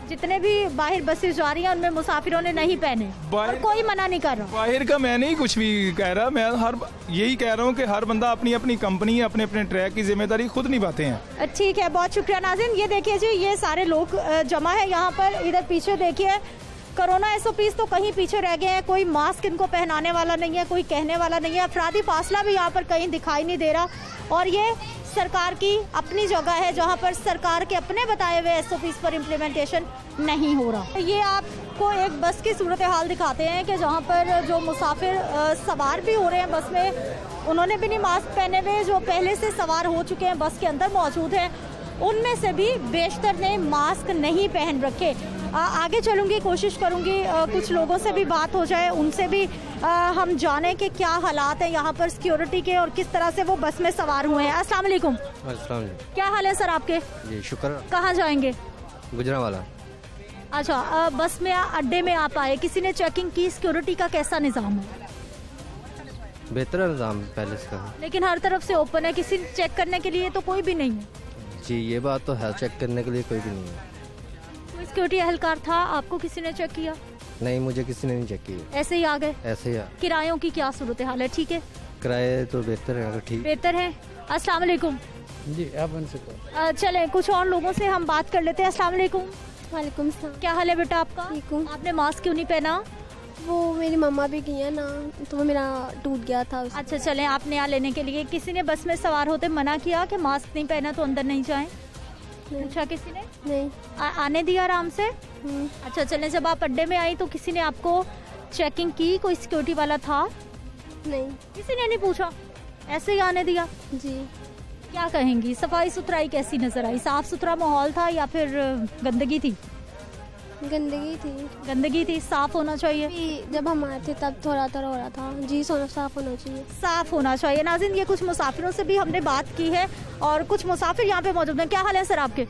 जितने भी बाहर बसें जा रही हैं उनमें मुसाफिरों ने नहीं पहने और कोई मना नहीं कर रहा। बाहर का मैं नहीं कुछ भी कह रहा, मैं यही कह रहा हूँ कि हर बंदा अपनी अपनी कंपनी अपने अपने ट्रैक की जिम्मेदारी खुद निभाते हैं। ठीक है, बहुत शुक्रिया नाज़रीन। ये देखिए जी, ये सारे लोग जमा है यहाँ पर। इधर पीछे देखिए, कोरोना SOPs तो कहीं पीछे रह गए हैं। कोई मास्क इनको पहनाने वाला नहीं है, कोई कहने वाला नहीं है। अफरादी फासला भी यहाँ पर कहीं दिखाई नहीं दे रहा। और ये सरकार की अपनी जगह है जहाँ पर सरकार के अपने बताए हुए SOPs पर इम्प्लीमेंटेशन नहीं हो रहा। ये आपको एक बस की सूरत हाल दिखाते हैं कि जहाँ पर जो मुसाफिर सवार भी हो रहे हैं बस में, उन्होंने भी नहीं मास्क पहने हुए। जो पहले से सवार हो चुके हैं, बस के अंदर मौजूद हैं, उनमें से भी बेशतर ने मास्क नहीं पहन रखे। आगे चलूँगी, कोशिश करूँगी कुछ लोगों से भी बात हो जाए, उनसे भी हम जाने कि क्या हालात हैं यहाँ पर सिक्योरिटी के और किस तरह से वो बस में सवार हुए हैं। अस्सलाम वालेकुम। क्या हाल है सर आपके? जी शुक्र। कहाँ जाएंगे? गुजरांवाला। अच्छा, बस में अड्डे में आप आए, किसी ने चेकिंग की? सिक्योरिटी का कैसा निज़ाम है? बेहतर निज़ाम पहले से का, लेकिन हर तरफ से ओपन है, किसी चेक करने के लिए तो कोई भी नहीं है। जी ये बात तो है, चेक करने के लिए कोई भी नहीं है। कोई सिक्योरिटी एहलकार था? आपको किसी ने चेक किया? नहीं, मुझे किसी ने नहीं चेक किया। ऐसे ही आ गए? ऐसे ही। किरायों की क्या सूरत हाल है? ठीक है, किराए तो बेहतर है। ठीक, बेहतर है। अस्सलाम वालेकुम। जी आप चले कुछ और लोगों से हम बात कर लेते हैं। अस्सलाम वालेकुम। वालेकुम सलाम। क्या हाल है बेटा आपका? ठीक हूँ। आपने मास्क क्यों नहीं पहना? वो मेरी मम्मा भी की है ना, तो वो मेरा टूट गया था। अच्छा चलें, आपने यहाँ लेने के लिए किसी ने बस में सवार होते मना किया कि मास्क नहीं पहना तो अंदर नहीं जाएं? पूछा किसी ने? नहीं। आने दिया आराम से? अच्छा चलें, जब आप अड्डे में आई तो किसी ने आपको चेकिंग की? कोई सिक्योरिटी वाला था? नहीं। किसी ने नहीं पूछा, ऐसे ही आने दिया? जी। क्या कहेंगी, सफाई सुथराई कैसी नजर आई? साफ सुथरा माहौल था या फिर गंदगी थी? गंदगी थी। साफ होना चाहिए। जब हम आए थे तब थोड़ा हो रहा था। जी साफ होना चाहिए। साफ होना चाहिए। नाज़रीन, ये कुछ मुसाफिरों से भी हमने बात की है और कुछ मुसाफिर यहाँ पे मौजूद हैं। क्या हाल है सर आपके?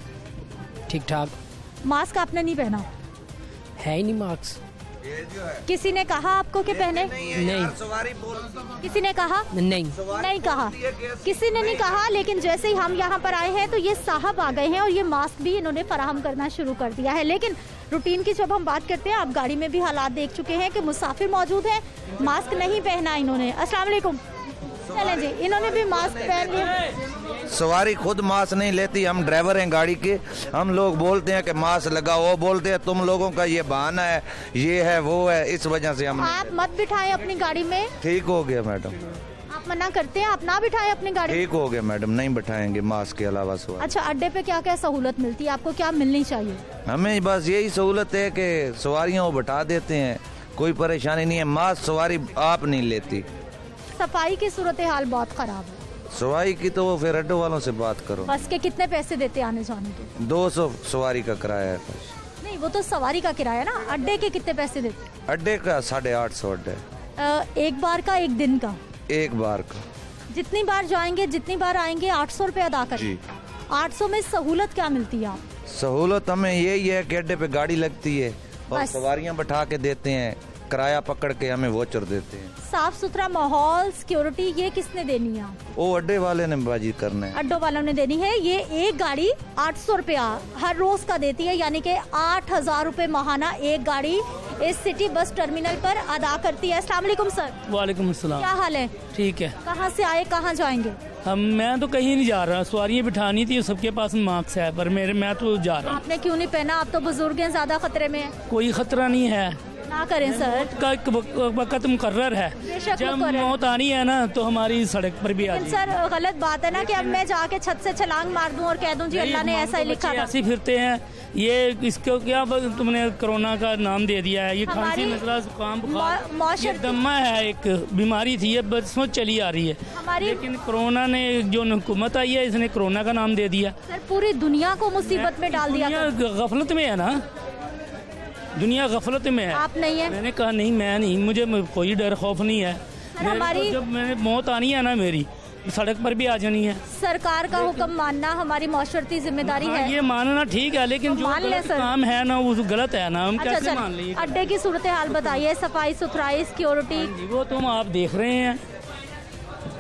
ठीक ठाक। मास्क आपने नहीं पहना? है ही नहीं मास्क। किसी ने कहा आपको कि पहने? नहीं। किसी ने कहा? नहीं कहा। किसी ने नहीं कहा, लेकिन जैसे ही हम यहाँ पर आए हैं तो ये साहब आ गए हैं और ये मास्क भी इन्होंने फराहम करना शुरू कर दिया है। लेकिन रूटीन की जब हम बात करते हैं, आप गाड़ी में भी हालात देख चुके हैं कि मुसाफिर मौजूद हैं, मास्क नहीं पहना इन्होंने। अस्सलाम वालेकुम। चलें जी, इन्होंने भी मास्क पहन लिया। सवारी खुद मास्क नहीं लेती, हम ड्राइवर हैं गाड़ी के। हम लोग बोलते हैं कि मास्क लगाओ, वो बोलते हैं तुम लोगों का ये बहाना है, ये है वो है, इस वजह से हम। आप मत बिठाएं अपनी गाड़ी में। ठीक हो गया मैडम। आप मना करते हैं, आप ना बिठाएं अपनी गाड़ी। ठीक हो गया मैडम, नहीं बिठाएंगे मास्क के अलावा सवारी। अच्छा, अड्डे पे क्या क्या सहूलत मिलती है आपको, क्या मिलनी चाहिए? हमें बस यही सहूलत है कि सवारियों को बिठा देते हैं, कोई परेशानी नहीं है। मास्क सवारी आप नहीं लेती। सफाई की सूरत हाल बहुत खराब है। सवारी की तो वो फिर अड्डे वालों से बात करो। बस के कितने पैसे देते आने जाने के? 200 सवारी का किराया है। नहीं, वो तो सवारी का किराया ना। अड्डे के कितने पैसे देते? अड्डे का 850 अड्डे। एक बार का, एक दिन का? एक बार का। जितनी बार जाएंगे जितनी बार आएंगे 800 रुपये अदा करें। 800 में सहूलत क्या मिलती है? सहूलत हमें यही है कि अड्डे पे गाड़ी लगती है और सवारियां बैठा के देते हैं, किराया पकड़ के हमें वोचर देते हैं। साफ सुथरा माहौल, सिक्योरिटी, ये किसने देनी है? वो अड्डे वाले ने बाजी करना है। अड्डों वालों ने देनी है। ये एक गाड़ी 800 रुपया हर रोज का देती है, यानी कि 8000 रुपए माहाना एक गाड़ी इस सिटी बस टर्मिनल पर अदा करती है। अस्सलाम वालेकुम सर। वालेकुम अस्सलाम। क्या हाल है? ठीक है। कहाँ से आए, कहाँ जाएंगे? मैं तो कहीं नहीं जा रहा, सवारियाँ बिठानी थी, सबके पास मास्क है, पर मैं तो जा रहा हूँ। आपने क्यों नहीं पहना? आप तो बुजुर्ग हैं, ज्यादा खतरे में है। कोई खतरा नहीं है। ना करें सर, वक्त मुकर्रर है, जब मौत आनी है ना तो हमारी सड़क पर भी आ जाएगी। सर गलत बात है ना कि अब मैं जाके छत से छलांग मार दूं और कह दूं जी अल्लाह ने ऐसा ही लिखा था। ऐसे फिरते हैं, ये इसको क्या तुमने कोरोना का नाम दे दिया है। ये खांसी, नजला, जुकाम, बुखार, ये दमा है, एक बीमारी थी, ये बरसों चली आ रही है, लेकिन कोरोना ने जो हुकूमत आई है इसने कोरोना का नाम दे दिया। सर पूरी दुनिया को मुसीबत में डाल दिया। गफलत में है ना, दुनिया गफलत में है। आप नहीं है? मैंने कहा नहीं, मैं नहीं, मुझे कोई डर खौफ नहीं है। हमारी जब मैंने मौत आनी है ना मेरी सड़क पर भी आ जानी है। सरकार का हुक्म मानना हमारी माशरती जिम्मेदारी है। ये मानना ठीक है, लेकिन जो गलत काम है ना वो गलत है ना, हम कैसे मान लें? अड्डे की सूरत हाल बताइए, सफाई सुथराई, सिक्योरिटी। वो तुम आप देख रहे हैं,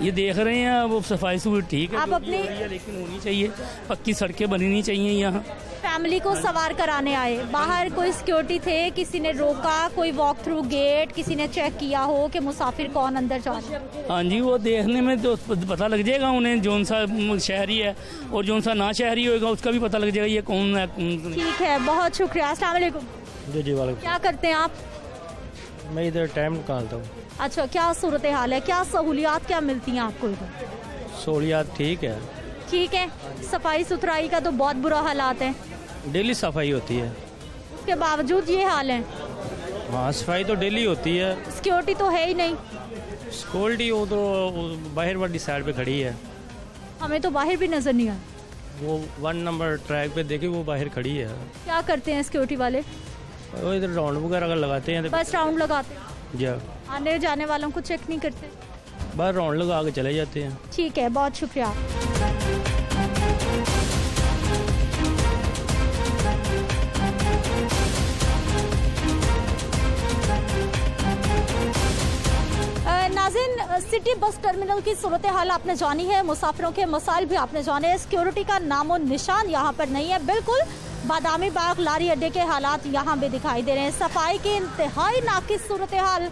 ये देख रहे हैं, वो सफाई सुथरी ठीक है, आप अपनी लेकिन होनी चाहिए, पक्की सड़कें बननी चाहिए यहाँ। फैमिली को सवार कराने आए, बाहर कोई सिक्योरिटी थे, किसी ने रोका, कोई वॉक थ्रू गेट, किसी ने चेक किया हो कि मुसाफिर कौन अंदर जा रहा है? हाँ जी, वो देखने में तो पता लग जाएगा उन्हें, जौन सा शहरी है और जौन सा ना शहरी होगा उसका भी पता लग जाएगा ये कौन है। ठीक है, बहुत शुक्रिया। अस्सलाम वालेकुम। जी वालेकुम। क्या करते हैं आप? मैं इधर टाइम निकालता हूँ। अच्छा, क्या सूरत हाल है, क्या सहूलियात क्या मिलती हैं आपको इधर? सहूलियात ठीक है। ठीक है, सफाई सुथराई का तो बहुत बुरा हालात है। डेली सफाई होती है, उसके बावजूद ये हाल है? हाँ, सफाई तो डेली होती है। सिक्योरिटी तो है ही नहीं। सिक्योरिटी वो तो बाहर वाली साइड पे खड़ी है, हमें तो बाहर भी नजर नहीं आया। वो 1 नंबर ट्रैक पे देखिए वो बाहर खड़ी है। क्या करते हैं सिक्योरिटी वाले? वो इधर राउंड वगैरह लगाते हैं। बस राउंड लगाते हैं? जी। आने जाने वालों को चेक नहीं करते? बस राउंड लगा के चले जाते हैं। ठीक है, बहुत शुक्रिया। नाज़रीन, सिटी बस टर्मिनल की सूरत हाल आपने जानी है, मुसाफिरों के मसाइल भी आपने जाने हैं। सिक्योरिटी का नामो निशान यहाँ पर नहीं है। बिल्कुल बादामी बाग लारी अड्डे के हालात यहाँ भी दिखाई दे रहे हैं। सफाई की इंतहाई नाकिस सूरत हाल।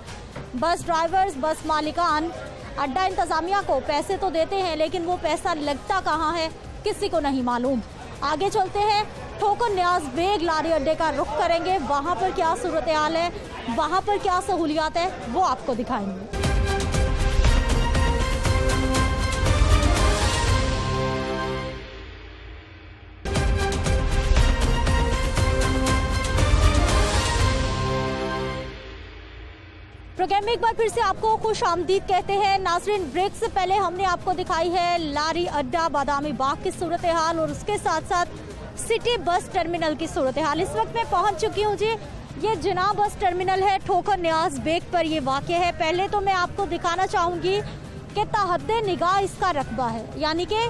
बस ड्राइवर्स, बस मालिकान अड्डा इंतजामिया को पैसे तो देते हैं, लेकिन वो पैसा लगता कहाँ है किसी को नहीं मालूम। आगे चलते हैं, ठोकर न्याज बेग लारी अड्डे का रुख करेंगे। वहाँ पर क्या सूरत हाल है, वहाँ पर क्या सहूलियात है, वो आपको दिखाएंगे। प्रोग्राम में एक बार फिर से आपको खुश आमदीद कहते हैं। नाज़रीन, ब्रेक से पहले हमने आपको दिखाई है लारी अड्डा बादामी बाग की सूरत हाल और उसके साथ साथ सिटी बस टर्मिनल की सूरत हाल। इस वक्त मैं पहुंच चुकी हूं जी, ये जिना बस टर्मिनल है, ठोकर न्याज बेग पर ये वाक़या है। पहले तो मैं आपको दिखाना चाहूँगी कि तहद्दे निगाह इसका रकबा है, यानी कि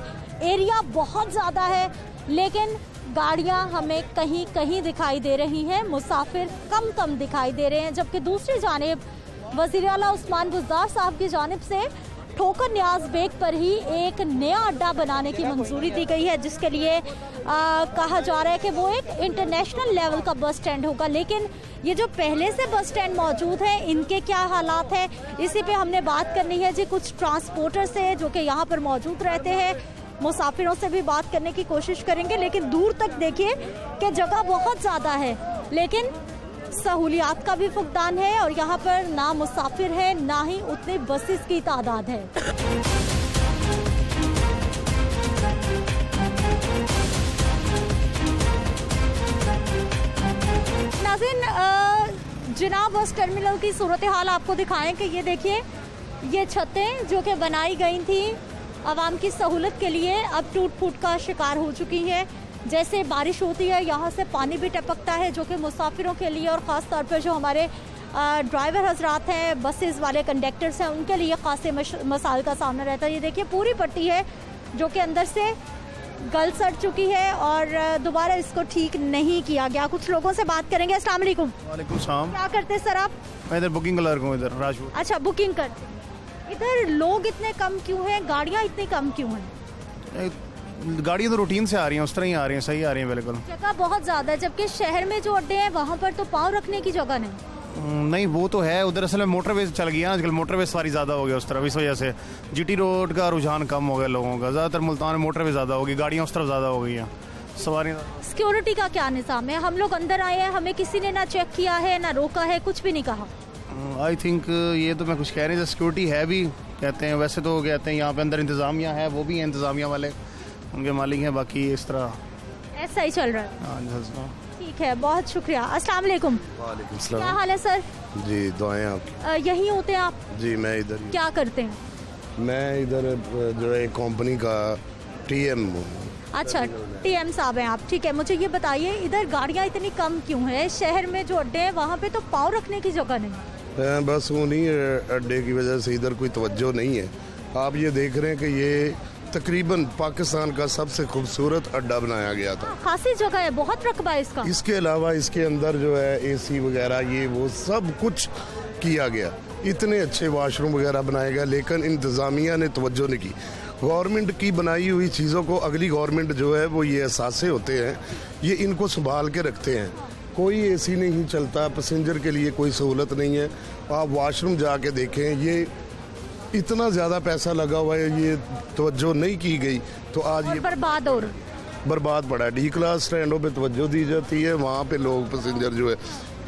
एरिया बहुत ज़्यादा है, लेकिन गाड़ियाँ हमें कहीं कहीं दिखाई दे रही हैं, मुसाफिर कम कम दिखाई दे रहे हैं। जबकि दूसरी जानिब वज़ीर आला उस्मान बुज़दार साहब की जानिब से ठोकर न्याज बेग पर ही एक नया अड्डा बनाने की मंजूरी दी गई है, जिसके लिए कहा जा रहा है कि वो एक इंटरनेशनल लेवल का बस स्टैंड होगा। लेकिन ये जो पहले से बस स्टैंड मौजूद है, इनके क्या हालात हैं, इसी पे हमने बात करनी है जी कुछ ट्रांसपोर्टर से जो कि यहाँ पर मौजूद रहते हैं। मुसाफिरों से भी बात करने की कोशिश करेंगे, लेकिन दूर तक देखिए कि जगह बहुत ज़्यादा है, लेकिन सहूलियात का भी फुकदान है और यहाँ पर ना मुसाफिर है, ना ही उतने बसेस की तादाद है। नाज़रीन, जिना बस टर्मिनल की सूरत हाल आपको दिखाएं कि ये देखिए, ये छतें जो कि बनाई गई थी आवाम की सहूलत के लिए, अब टूट फूट का शिकार हो चुकी है। जैसे बारिश होती है, यहाँ से पानी भी टपकता है, जो कि मुसाफिरों के लिए और ख़ास तौर पर जो हमारे ड्राइवर हजरात हैं, बसेस वाले कंडक्टर्स हैं, उनके लिए खासे मसाइल का सामना रहता है। ये देखिए पूरी पट्टी है जो कि अंदर से गल सड़ चुकी है और दोबारा इसको ठीक नहीं किया गया। कुछ लोगों से बात करेंगे। अस्सलाम वालेकुम। वालेकुम सलाम। क्या करते हैं सर आप? मैं इधर बुकिंग क्लर्क हूँ, इधर राजपुर। अच्छा, बुकिंग करते। इधर लोग इतने कम क्यों हैं, गाड़ियाँ इतनी कम क्यों हैं? गाड़ियाँ तो रूटीन से आ रही हैं, उस तरह ही आ रही हैं, सही आ रही हैं बिल्कुल। जगह बहुत ज़्यादा है, जबकि शहर में जो अड्डे हैं वहाँ पर तो पाँव रखने की जगह नहीं। नहीं, वो तो है, उधर असल में मोटरवे चल गया आजकल, मोटरवे सवारी ज़्यादा हो गया उस तरफ, इस वजह से जीटी रोड का रुझान कम हो गया लोगों का। ज़्यादातर मुल्तान में मोटरवे ज़्यादा होगी, गाड़ियाँ उस तरफ ज़्यादा हो गई हैं, सवारी। सिक्योरिटी का क्या निज़ाम है? हम लोग अंदर आए हैं, हमें किसी ने ना चेक किया है, ना रोका है, कुछ भी नहीं कहा। आई थिंक ये तो मैं कुछ कह नहीं, सिक्योरिटी है भी कहते हैं, वैसे तो कहते हैं यहाँ पे अंदर इंतज़ामिया है, वो भी है इंतज़ामिया वाले, उनके मालिक हैं, बाकी इस तरह ऐसा ही चल रहा है। ठीक है, बहुत शुक्रिया। अस्सलाम वालेकुम। वालेकुम सलाम। क्या हाल है सर? जी, दुआएं आपकी। यहीं होते हैं आप? जी, मैं इधर। क्या करते हैं? मैं इधर जो है कंपनी का टीएम हूँ। अच्छा, टीएम साहब हैं आप, ठीक है। मुझे ये बताइए, इधर गाड़ियाँ इतनी कम क्यों है? शहर में जो अड्डे हैं वहाँ पे तो पाँव रखने की जगह नहीं। बस उन्हीं अड्डे की वजह से इधर कोई तवज्जो नहीं है। आप ये देख रहे हैं कि ये तकरीबन पाकिस्तान का सबसे खूबसूरत अड्डा बनाया गया था। खासी जगह है, बहुत रकबा है इसका। इसके अलावा इसके अंदर जो है एसी वगैरह ये वो सब कुछ किया गया, इतने अच्छे वाशरूम वगैरह बनाए गए, लेकिन इंतज़ामिया ने तवज्जो नहीं की। गवर्नमेंट की बनाई हुई चीज़ों को अगली गवर्नमेंट जो है वो ये एहसासे होते हैं, ये इनको संभाल के रखते हैं। कोई एसी नहीं चलता, पैसेंजर के लिए कोई सहूलत नहीं है। आप वॉशरूम जाके देखें, ये इतना ज़्यादा पैसा लगा हुआ है, ये तवज्जो नहीं की गई तो आज ये बर्बाद पड़ा है। डी क्लास स्टैंडों पे तवज्जो दी जाती है, वहाँ पे लोग पैसेंजर जो है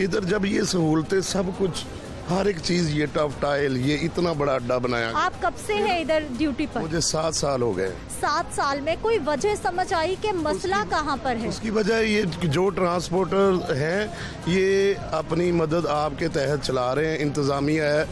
इधर जब ये सहूलतें सब कुछ हर एक चीज़, ये टफ टाइल, ये इतना बड़ा अड्डा बनाया। आप कब से हैं इधर ड्यूटी पर? मुझे 7 साल हो गए। 7 साल में कोई वजह समझ आई कि मसला कहाँ पर है? उसकी वजह ये जो ट्रांसपोर्टर हैं ये अपनी मदद आपके तहत चला रहे हैं, इंतज़ामिया है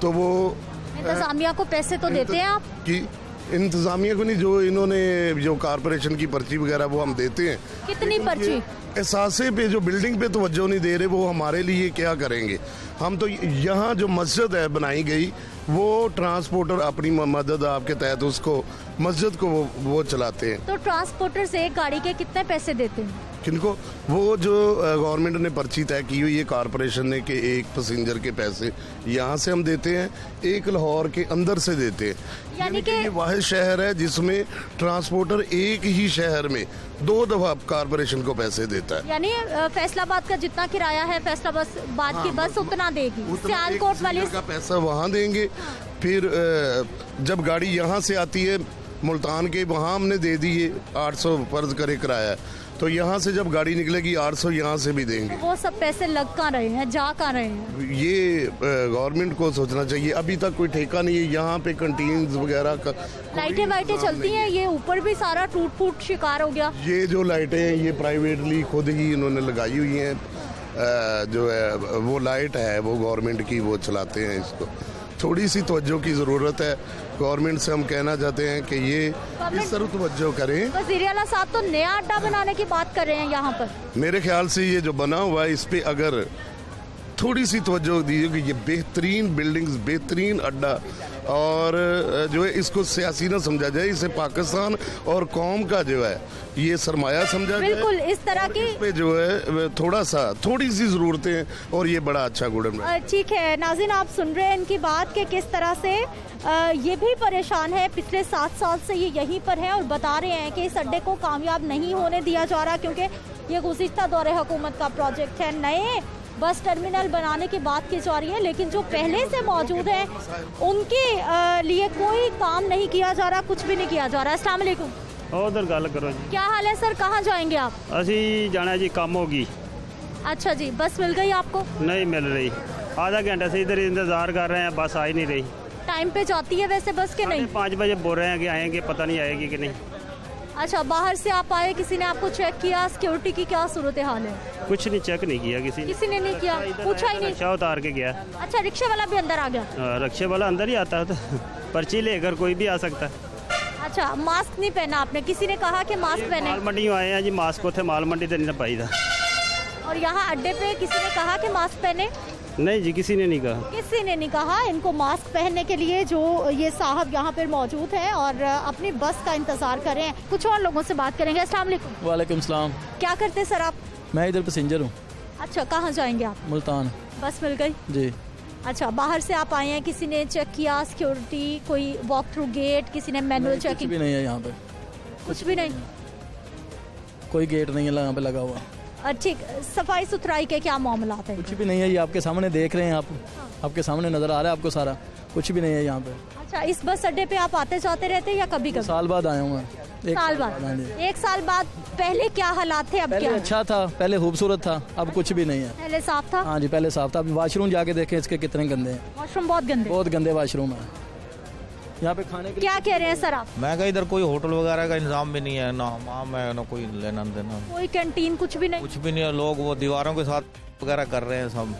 तो वो इंतज़ामिया को पैसे तो देते हैं आप? कि इंतज़ामिया को नहीं, जो इन्होंने जो कारपोरेशन की पर्ची वगैरह वो हम देते हैं। कितनी पर्ची? एहसासे पे जो बिल्डिंग पे तवज्जो नहीं दे रहे, वो हमारे लिए क्या करेंगे? हम तो यहाँ जो मस्जिद है बनाई गई, वो ट्रांसपोर्टर अपनी मदद आपके तहत उसको मस्जिद को वो चलाते हैं। तो ट्रांसपोर्टर से एक गाड़ी के कितने पैसे देते हैं? किनको? वो जो गवर्नमेंट ने पर्ची तय की हुई है कारपोरेशन ने कि एक पैसेंजर के पैसे यहाँ से हम देते हैं, एक लाहौर के अंदर से देते हैं। यानी कि ये वाहिद शहर है जिसमें ट्रांसपोर्टर एक ही शहर में 2 दफा कारपोरेशन को पैसे देता है। यानी फैसलाबाद का जितना किराया है फैसलाबाद की बस उतना देगी, सियालकोट वाले का पैसा वहाँ देंगे। फिर जब गाड़ी यहाँ से आती है मुल्तान के, वहाँ हमने दे दिए 800 फर्ज करे किराया, तो यहाँ से जब गाड़ी निकलेगी 800 यहाँ से भी देंगे। वो सब पैसे लग कहाँ रहे हैं, जा कहाँ रहे हैं? ये गवर्नमेंट को सोचना चाहिए। अभी तक कोई ठेका नहीं है यहाँ पे कंटीन्स वगैरह का। लाइटें वाइटें चलती हैं, ये ऊपर भी सारा टूट फूट शिकार हो गया। ये जो लाइटें हैं ये प्राइवेटली खुद ही इन्होंने लगाई हुई हैं, जो है वो लाइट है वो गवर्नमेंट की, वो चलाते हैं इसको। थोड़ी सी तवज्जो की ज़रूरत है गवर्नमेंट से। हम कहना चाहते हैं कि ये इस तरह तवज्जो करें। वज़ीर आला साहब तो नया अड्डा बनाने की बात कर रहे हैं यहाँ पर। मेरे ख्याल से ये जो बना हुआ है इस पे अगर थोड़ी सी तवज्जो दीजिए कि ये बेहतरीन बिल्डिंग्स, बेहतरीन अड्डा, और जो है इसको सियासी ना समझा जाए, इसे पाकिस्तान और कौम का जो है ये सरमाया समझा जाए। बिल्कुल इस तरह की इस पे जो है थोड़ी सी ज़रूरतें हैं और ये बड़ा अच्छा गुडन है। ठीक है नाज़रीन, आप सुन रहे हैं इनकी बात कि किस तरह से ये भी परेशान है। पिछले 7 साल से ये यहीं पर है और बता रहे हैं कि इस अड्डे को कामयाब नहीं होने दिया जा रहा, क्योंकि ये गुज़िश्ता दौरे हुकूमत का प्रोजेक्ट है। नए बस टर्मिनल बनाने की बात की जा रही है, लेकिन जो पहले से मौजूद हैं उनके लिए कोई काम नहीं किया जा रहा, कुछ भी नहीं किया जा रहा। अस्सलाम वालेकुम। उधर गल करो जी। क्या हाल है सर, कहाँ जाएंगे आप? असी जाना जी, काम होगी। अच्छा जी, बस मिल गई आपको? नहीं मिल रही, आधा घंटा से इधर इंतजार कर रहे हैं, बस आ ही नहीं रही। टाइम पे जाती है वैसे बस के नहीं? 5 बजे बोल रहे हैं कि आएंगे, पता नहीं आएगी कि नहीं। अच्छा, बाहर से आप आए, किसी ने आपको चेक किया? सिक्योरिटी की क्या सूरत हाल है? कुछ नहीं, चेक नहीं किया किसी ने नहीं किया, पूछा ही नहीं। रिक्शा उतार के गया। अच्छा, रिक्शे वाला भी अंदर आ गया? रिक्शे वाला अंदर ही आता है, पर्ची लेकर कोई भी आ सकता है। अच्छा, मास्क नहीं पहना आपने? किसी ने कहा कि मास्क पहने? माल मंडी आए हैं जी, मास्क को थे माल मंडी तो नहीं पाई था। और यहाँ अड्डे पे किसी ने कहा कि मास्क पहने? नहीं जी, किसी ने नहीं कहा। किसी ने नहीं कहा इनको मास्क पहनने के लिए। जो ये साहब यहाँ पर मौजूद हैं और अपनी बस का इंतजार कर रहे हैं। कुछ और लोगों से बात करेंगे। अस्सलाम वालेकुम। वालेकुम सलाम। क्या करते सर आप? मैं इधर पैसेंजर हूँ। अच्छा, कहाँ जाएंगे आप? मुल्तान। बस मिल गई जी। अच्छा, बाहर से आप आए हैं, किसी ने चेक किया? सिक्योरिटी, कोई वॉक थ्रू गेट, किसी ने मैनुअल चेकिंग? कुछ भी नहीं है यहाँ पे। कुछ भी नहीं, कोई गेट नहीं है यहाँ पे लगा हुआ। ठीक, सफाई सुथराई के क्या मामला है? कुछ भी नहीं है, ये आपके सामने देख रहे हैं आप। आपके सामने नजर आ रहा है आपको सारा, कुछ भी नहीं है यहाँ पे। अच्छा, इस बस अड्डे पे आप आते जाते रहते हैं या कभी कभी? साल बाद आया हूँ मैं। साल बाद? 1 साल बाद। पहले क्या हालात थे, अब पहले क्या? अच्छा था, पहले खूबसूरत था, अब कुछ भी नहीं है। पहले साफ था? हाँ जी, पहले साफ था। वाशरूम जाके देखें इसके कितने गंदे हैं। वॉशरूम बहुत गंदे? बहुत गंदे वाशरूम है यहाँ पे। खाने के क्या कह रहे हैं सर आप? मैं कहा इधर कोई होटल वगैरह का इंतजाम भी नहीं है, ना माम है ना कोई लेना देना। कोई कैंटीन कुछ भी नहीं? कुछ भी नहीं है। लोग वो दीवारों के साथ वगैरह कर रहे हैं सब।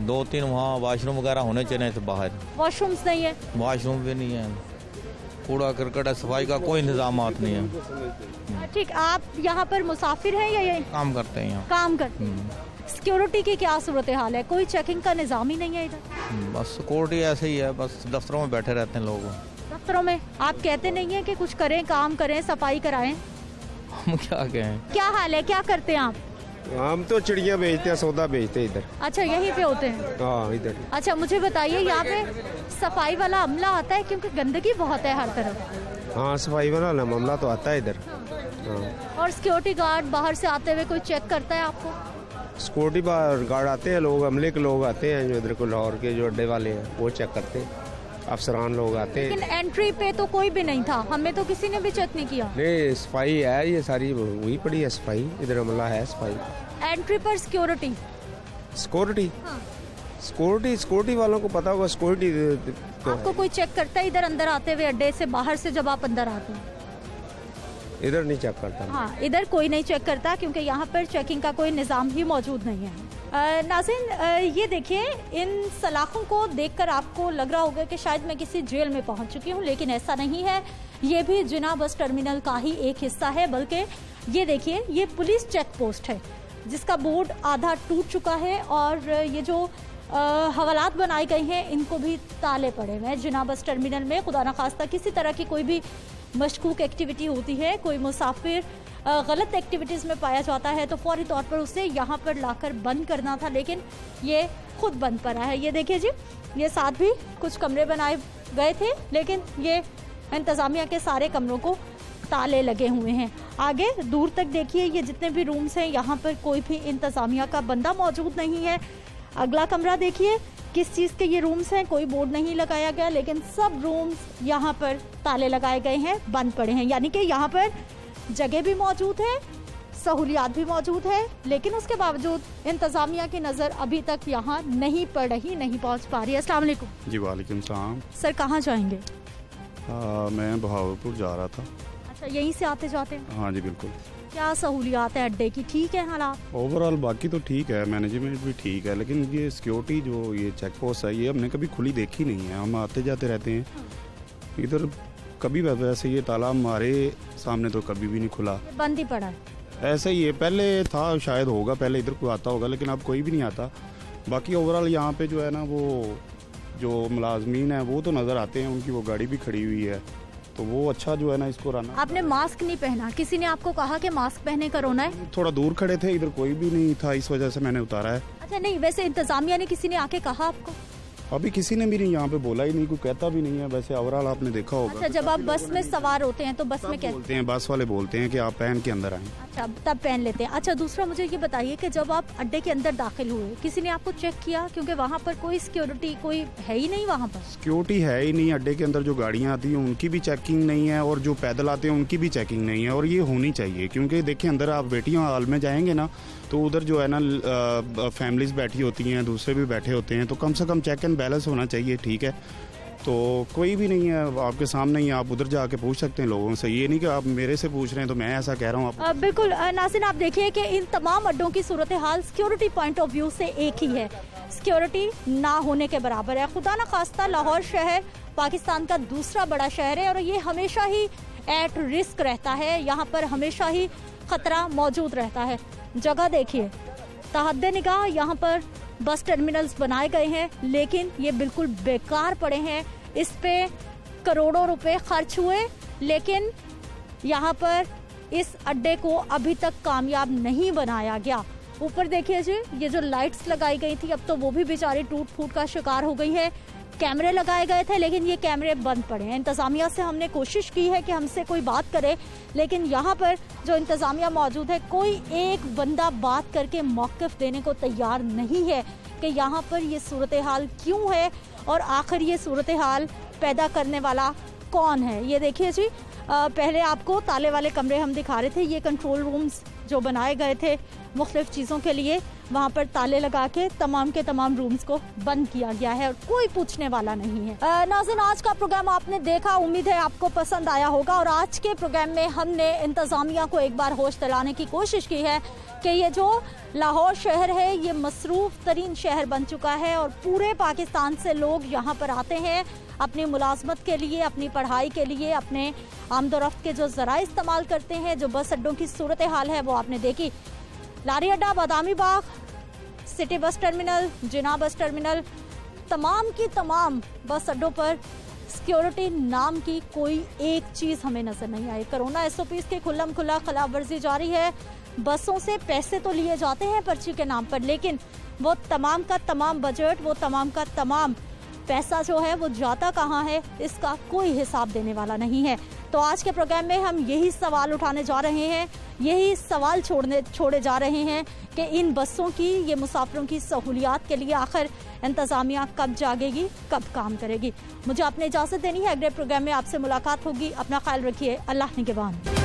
2-3 वहाँ वाशरूम वगैरह होने चाहिए थे बाहर। वॉशरूम्स नहीं है? वॉशरूम भी नहीं है। कूड़ा करकट, सफाई का कोई इंतजाम नहीं है। ठीक, आप यहाँ पर मुसाफिर हैं या ये काम करते हैं? यहाँ काम करते हैं। सिक्योरिटी की क्या सूरत हाल है? कोई चेकिंग का निज़ाम ही नहीं है इधर? बस सिक्योरिटी ऐसे ही है, बस दफ्तरों में बैठे रहते हैं लोग। दफ्तरों में आप कहते नहीं है कि कुछ करें, काम करें, सफाई कराएं? हम क्या कहें? क्या हाल है, क्या करते हैं आप? हम तो चिड़िया बेचते हैं, सौदा बेचते हैं इधर। अच्छा, यहीं पे होते हैं? हाँ, इधर। अच्छा, मुझे बताइए यहाँ पे सफाई वाला अमला आता है क्योंकि गंदगी बहुत है हर तरफ? हाँ, सफाई वाला मामला तो आता है इधर। हाँ। और सिक्योरिटी गार्ड बाहर से आते हुए कोई चेक करता है आपको? सिक्योरिटी गार्ड आते हैं, लोग अमले के लोग आते हैं जो इधर को लाहौर के जो अड्डे वाले हैं वो चेक करते हैं, अफसरान लोग आते हैं। लेकिन एंट्री पे तो कोई भी नहीं था, हमें तो किसी ने भी चेक नहीं किया। नहीं, सफाई है, ये सारी वही पड़ी है सफाई, इधर अमला है सफाई। एंट्री पर सिक्योरिटी? सिक्योरिटी वालों को पता होगा। सिक्योरिटी तो आपको कोई चेक करता है इधर अंदर आते हुए अड्डे से बाहर से जब आप अंदर आते हैं? इधर नहीं चेक करता। हाँ, इधर कोई नहीं चेक करता क्योंकि यहाँ पर चेकिंग का कोई निज़ाम ही मौजूद नहीं है। नाज़रीन, ये देखिए, इन सलाखों को देखकर आपको लग रहा होगा कि शायद मैं किसी जेल में पहुँच चुकी हूँ, लेकिन ऐसा नहीं है। ये भी जिना बस टर्मिनल का ही एक हिस्सा है, बल्कि ये देखिए, ये पुलिस चेक पोस्ट है जिसका बोर्ड आधा टूट चुका है और ये जो हवालात बनाए गए हैं इनको भी ताले पड़े हुए हैं। जिना बस टर्मिनल में खुदा न खास्ता किसी तरह की कोई भी मशकूक एक्टिविटी होती है, कोई मुसाफिर गलत एक्टिविटीज़ में पाया जाता है तो फौरी तौर पर उसे यहाँ पर लाकर बंद करना था, लेकिन ये खुद बंद पड़ा है। ये देखिए जी, ये साथ भी कुछ कमरे बनाए गए थे, लेकिन ये इंतज़ामिया के सारे कमरों को ताले लगे हुए हैं। आगे दूर तक देखिए, ये जितने भी रूम्स हैं यहाँ पर कोई भी इंतज़ामिया का बंदा मौजूद नहीं है। अगला कमरा देखिए, किस चीज़ के ये रूम्स हैं, कोई बोर्ड नहीं लगाया गया, लेकिन सब रूम्स यहाँ पर ताले लगाए गए हैं, बंद पड़े हैं। यानी कि यहाँ पर जगह भी मौजूद है, सहूलियात भी मौजूद है, लेकिन उसके बावजूद इंतज़ामिया की नज़र अभी तक यहाँ नहीं पड़ रही, नहीं पहुँच पा रही है। अस्सलाम वालेकुम। जी वालेकुम सलाम। सर, कहाँ जाएंगे? मैं बहावलपुर जा रहा था। अच्छा, यहीं से आते जाते हैं? हाँ जी बिल्कुल। क्या सहूलियात है अड्डे की, ठीक है हालात? ओवरऑल बाकी तो ठीक है, मैनेजमेंट भी ठीक है, लेकिन ये सिक्योरिटी जो ये चेक पोस्ट है ये हमने कभी खुली देखी नहीं है। हम आते जाते रहते हैं इधर, कभी वैसे ये ताला हमारे सामने तो कभी भी नहीं खुला, बंद ही पड़ा है। ऐसा ही है, पहले था शायद होगा, पहले इधर कोई आता होगा, लेकिन अब कोई भी नहीं आता। बाकी ओवरऑल यहाँ पे जो है ना, वो जो मुलाजमीन है वो तो नज़र आते हैं, उनकी वो गाड़ी भी खड़ी हुई है, तो वो अच्छा जो है ना इसको रहना। आपने मास्क नहीं पहना, किसी ने आपको कहा कि मास्क पहने कोरोना है? थोड़ा दूर खड़े थे, इधर कोई भी नहीं था, इस वजह से मैंने उतारा है। अच्छा, नहीं, वैसे इंतजामिया ने किसी ने आके कहा आपको? अभी किसी ने भी नहीं यहाँ पे बोला ही नहीं, कोई कहता भी नहीं है। वैसे ओवरऑल आपने देखा होगा। अच्छा, जब आप बस में सवार होते हैं तो बस में क्या बोलते हैं? बस वाले बोलते हैं कि आप पहन के अंदर आएं। अच्छा, तब पहन लेते हैं। अच्छा, दूसरा मुझे ये बताइए कि जब आप अड्डे के अंदर दाखिल हुए, किसी ने आपको चेक किया? क्योंकि वहाँ पर कोई सिक्योरिटी कोई है ही नहीं, वहाँ पर सिक्योरिटी है ही नहीं। अड्डे के अंदर जो गाड़ियाँ आती हैं उनकी भी चेकिंग नहीं है, और जो पैदल आते हैं उनकी भी चेकिंग नहीं है, और ये होनी चाहिए। क्योंकि देखिए, अंदर आप वेटिंग हॉल में जाएंगे ना, तो उधर जो है ना फैमिलीज बैठी होती हैं, दूसरे भी बैठे होते हैं, तो कम से कम चेक एंड बैलेंस होना चाहिए, ठीक है? तो कोई भी नहीं है आपके सामने ही, आप उधर जाके पूछ सकते हैं लोगों से, ये नहीं कि आप मेरे से पूछ रहे हैं तो मैं ऐसा कह रहा हूँ। बिल्कुल नाज़रीन, आप देखिए कि इन तमाम अड्डों की सूरत हाल सिक्योरिटी पॉइंट ऑफ व्यू से एक ही है, सिक्योरिटी ना होने के बराबर है। खुदा न खास्ता लाहौर शहर पाकिस्तान का दूसरा बड़ा शहर है और ये हमेशा ही एट रिस्क रहता है, यहाँ पर हमेशा ही खतरा मौजूद रहता है। जगह देखिए, तहद्दे निगाह यहाँ पर बस टर्मिनल्स बनाए गए हैं, लेकिन ये बिल्कुल बेकार पड़े हैं। इस पे करोड़ों रुपए खर्च हुए, लेकिन यहाँ पर इस अड्डे को अभी तक कामयाब नहीं बनाया गया। ऊपर देखिए जी, ये जो लाइट्स लगाई गई थी अब तो वो भी बेचारी टूट फूट का शिकार हो गई है। कैमरे लगाए गए थे, लेकिन ये कैमरे बंद पड़े हैं। इंतज़ामिया से हमने कोशिश की है कि हमसे कोई बात करे, लेकिन यहाँ पर जो इंतज़ामिया मौजूद है, कोई एक बंदा बात करके मौक़िफ़ देने को तैयार नहीं है कि यहाँ पर ये सूरत हाल क्यों है और आखिर ये सूरत हाल पैदा करने वाला कौन है। ये देखिए जी, पहले आपको ताले वाले कमरे हम दिखा रहे थे, ये कंट्रोल रूम्स जो बनाए गए थे मुख्तलिफ चीज़ों के लिए, वहाँ पर ताले लगा के तमाम के तमाम रूम्स को बंद किया गया है और कोई पूछने वाला नहीं है। नाज़रीन, आज का प्रोग्राम आपने देखा, उम्मीद है आपको पसंद आया होगा। और आज के प्रोग्राम में हमने इंतज़ामिया को एक बार होश दिलाने की कोशिश की है कि ये जो लाहौर शहर है ये मसरूफ़ तरीन शहर बन चुका है और पूरे पाकिस्तान से लोग यहाँ पर आते हैं अपनी मुलाजमत के लिए, अपनी पढ़ाई के लिए, अपने आमदोरफ्त के जो ज़राए इस्तेमाल करते हैं। जो बस अड्डों की सूरत हाल है वो आपने देखी। लारी अड्डा, Badami Bagh, city bus terminal, जिना बस टर्मिनल, तमाम की तमाम बस अड्डों पर सिक्योरिटी नाम की कोई एक चीज हमें नजर नहीं आई। कोरोना एसओपीज के खुल्लम खुल्ला खिलाफ वर्जी जारी है। बसों से पैसे तो लिए जाते हैं पर्ची के नाम पर, लेकिन वो तमाम का तमाम बजट, वो तमाम का तमाम पैसा जो है वो जाता कहाँ है, इसका कोई हिसाब देने वाला नहीं है। तो आज के प्रोग्राम में हम यही सवाल उठाने जा रहे हैं, यही सवाल छोड़े जा रहे हैं कि इन बसों की, ये मुसाफिरों की सहूलियात के लिए आखिर इंतजामिया कब जागेगी, कब काम करेगी। मुझे अपनी इजाज़त देनी है। अगले प्रोग्राम में आपसे मुलाकात होगी। अपना ख्याल रखिए। अल्लाह निगहबान।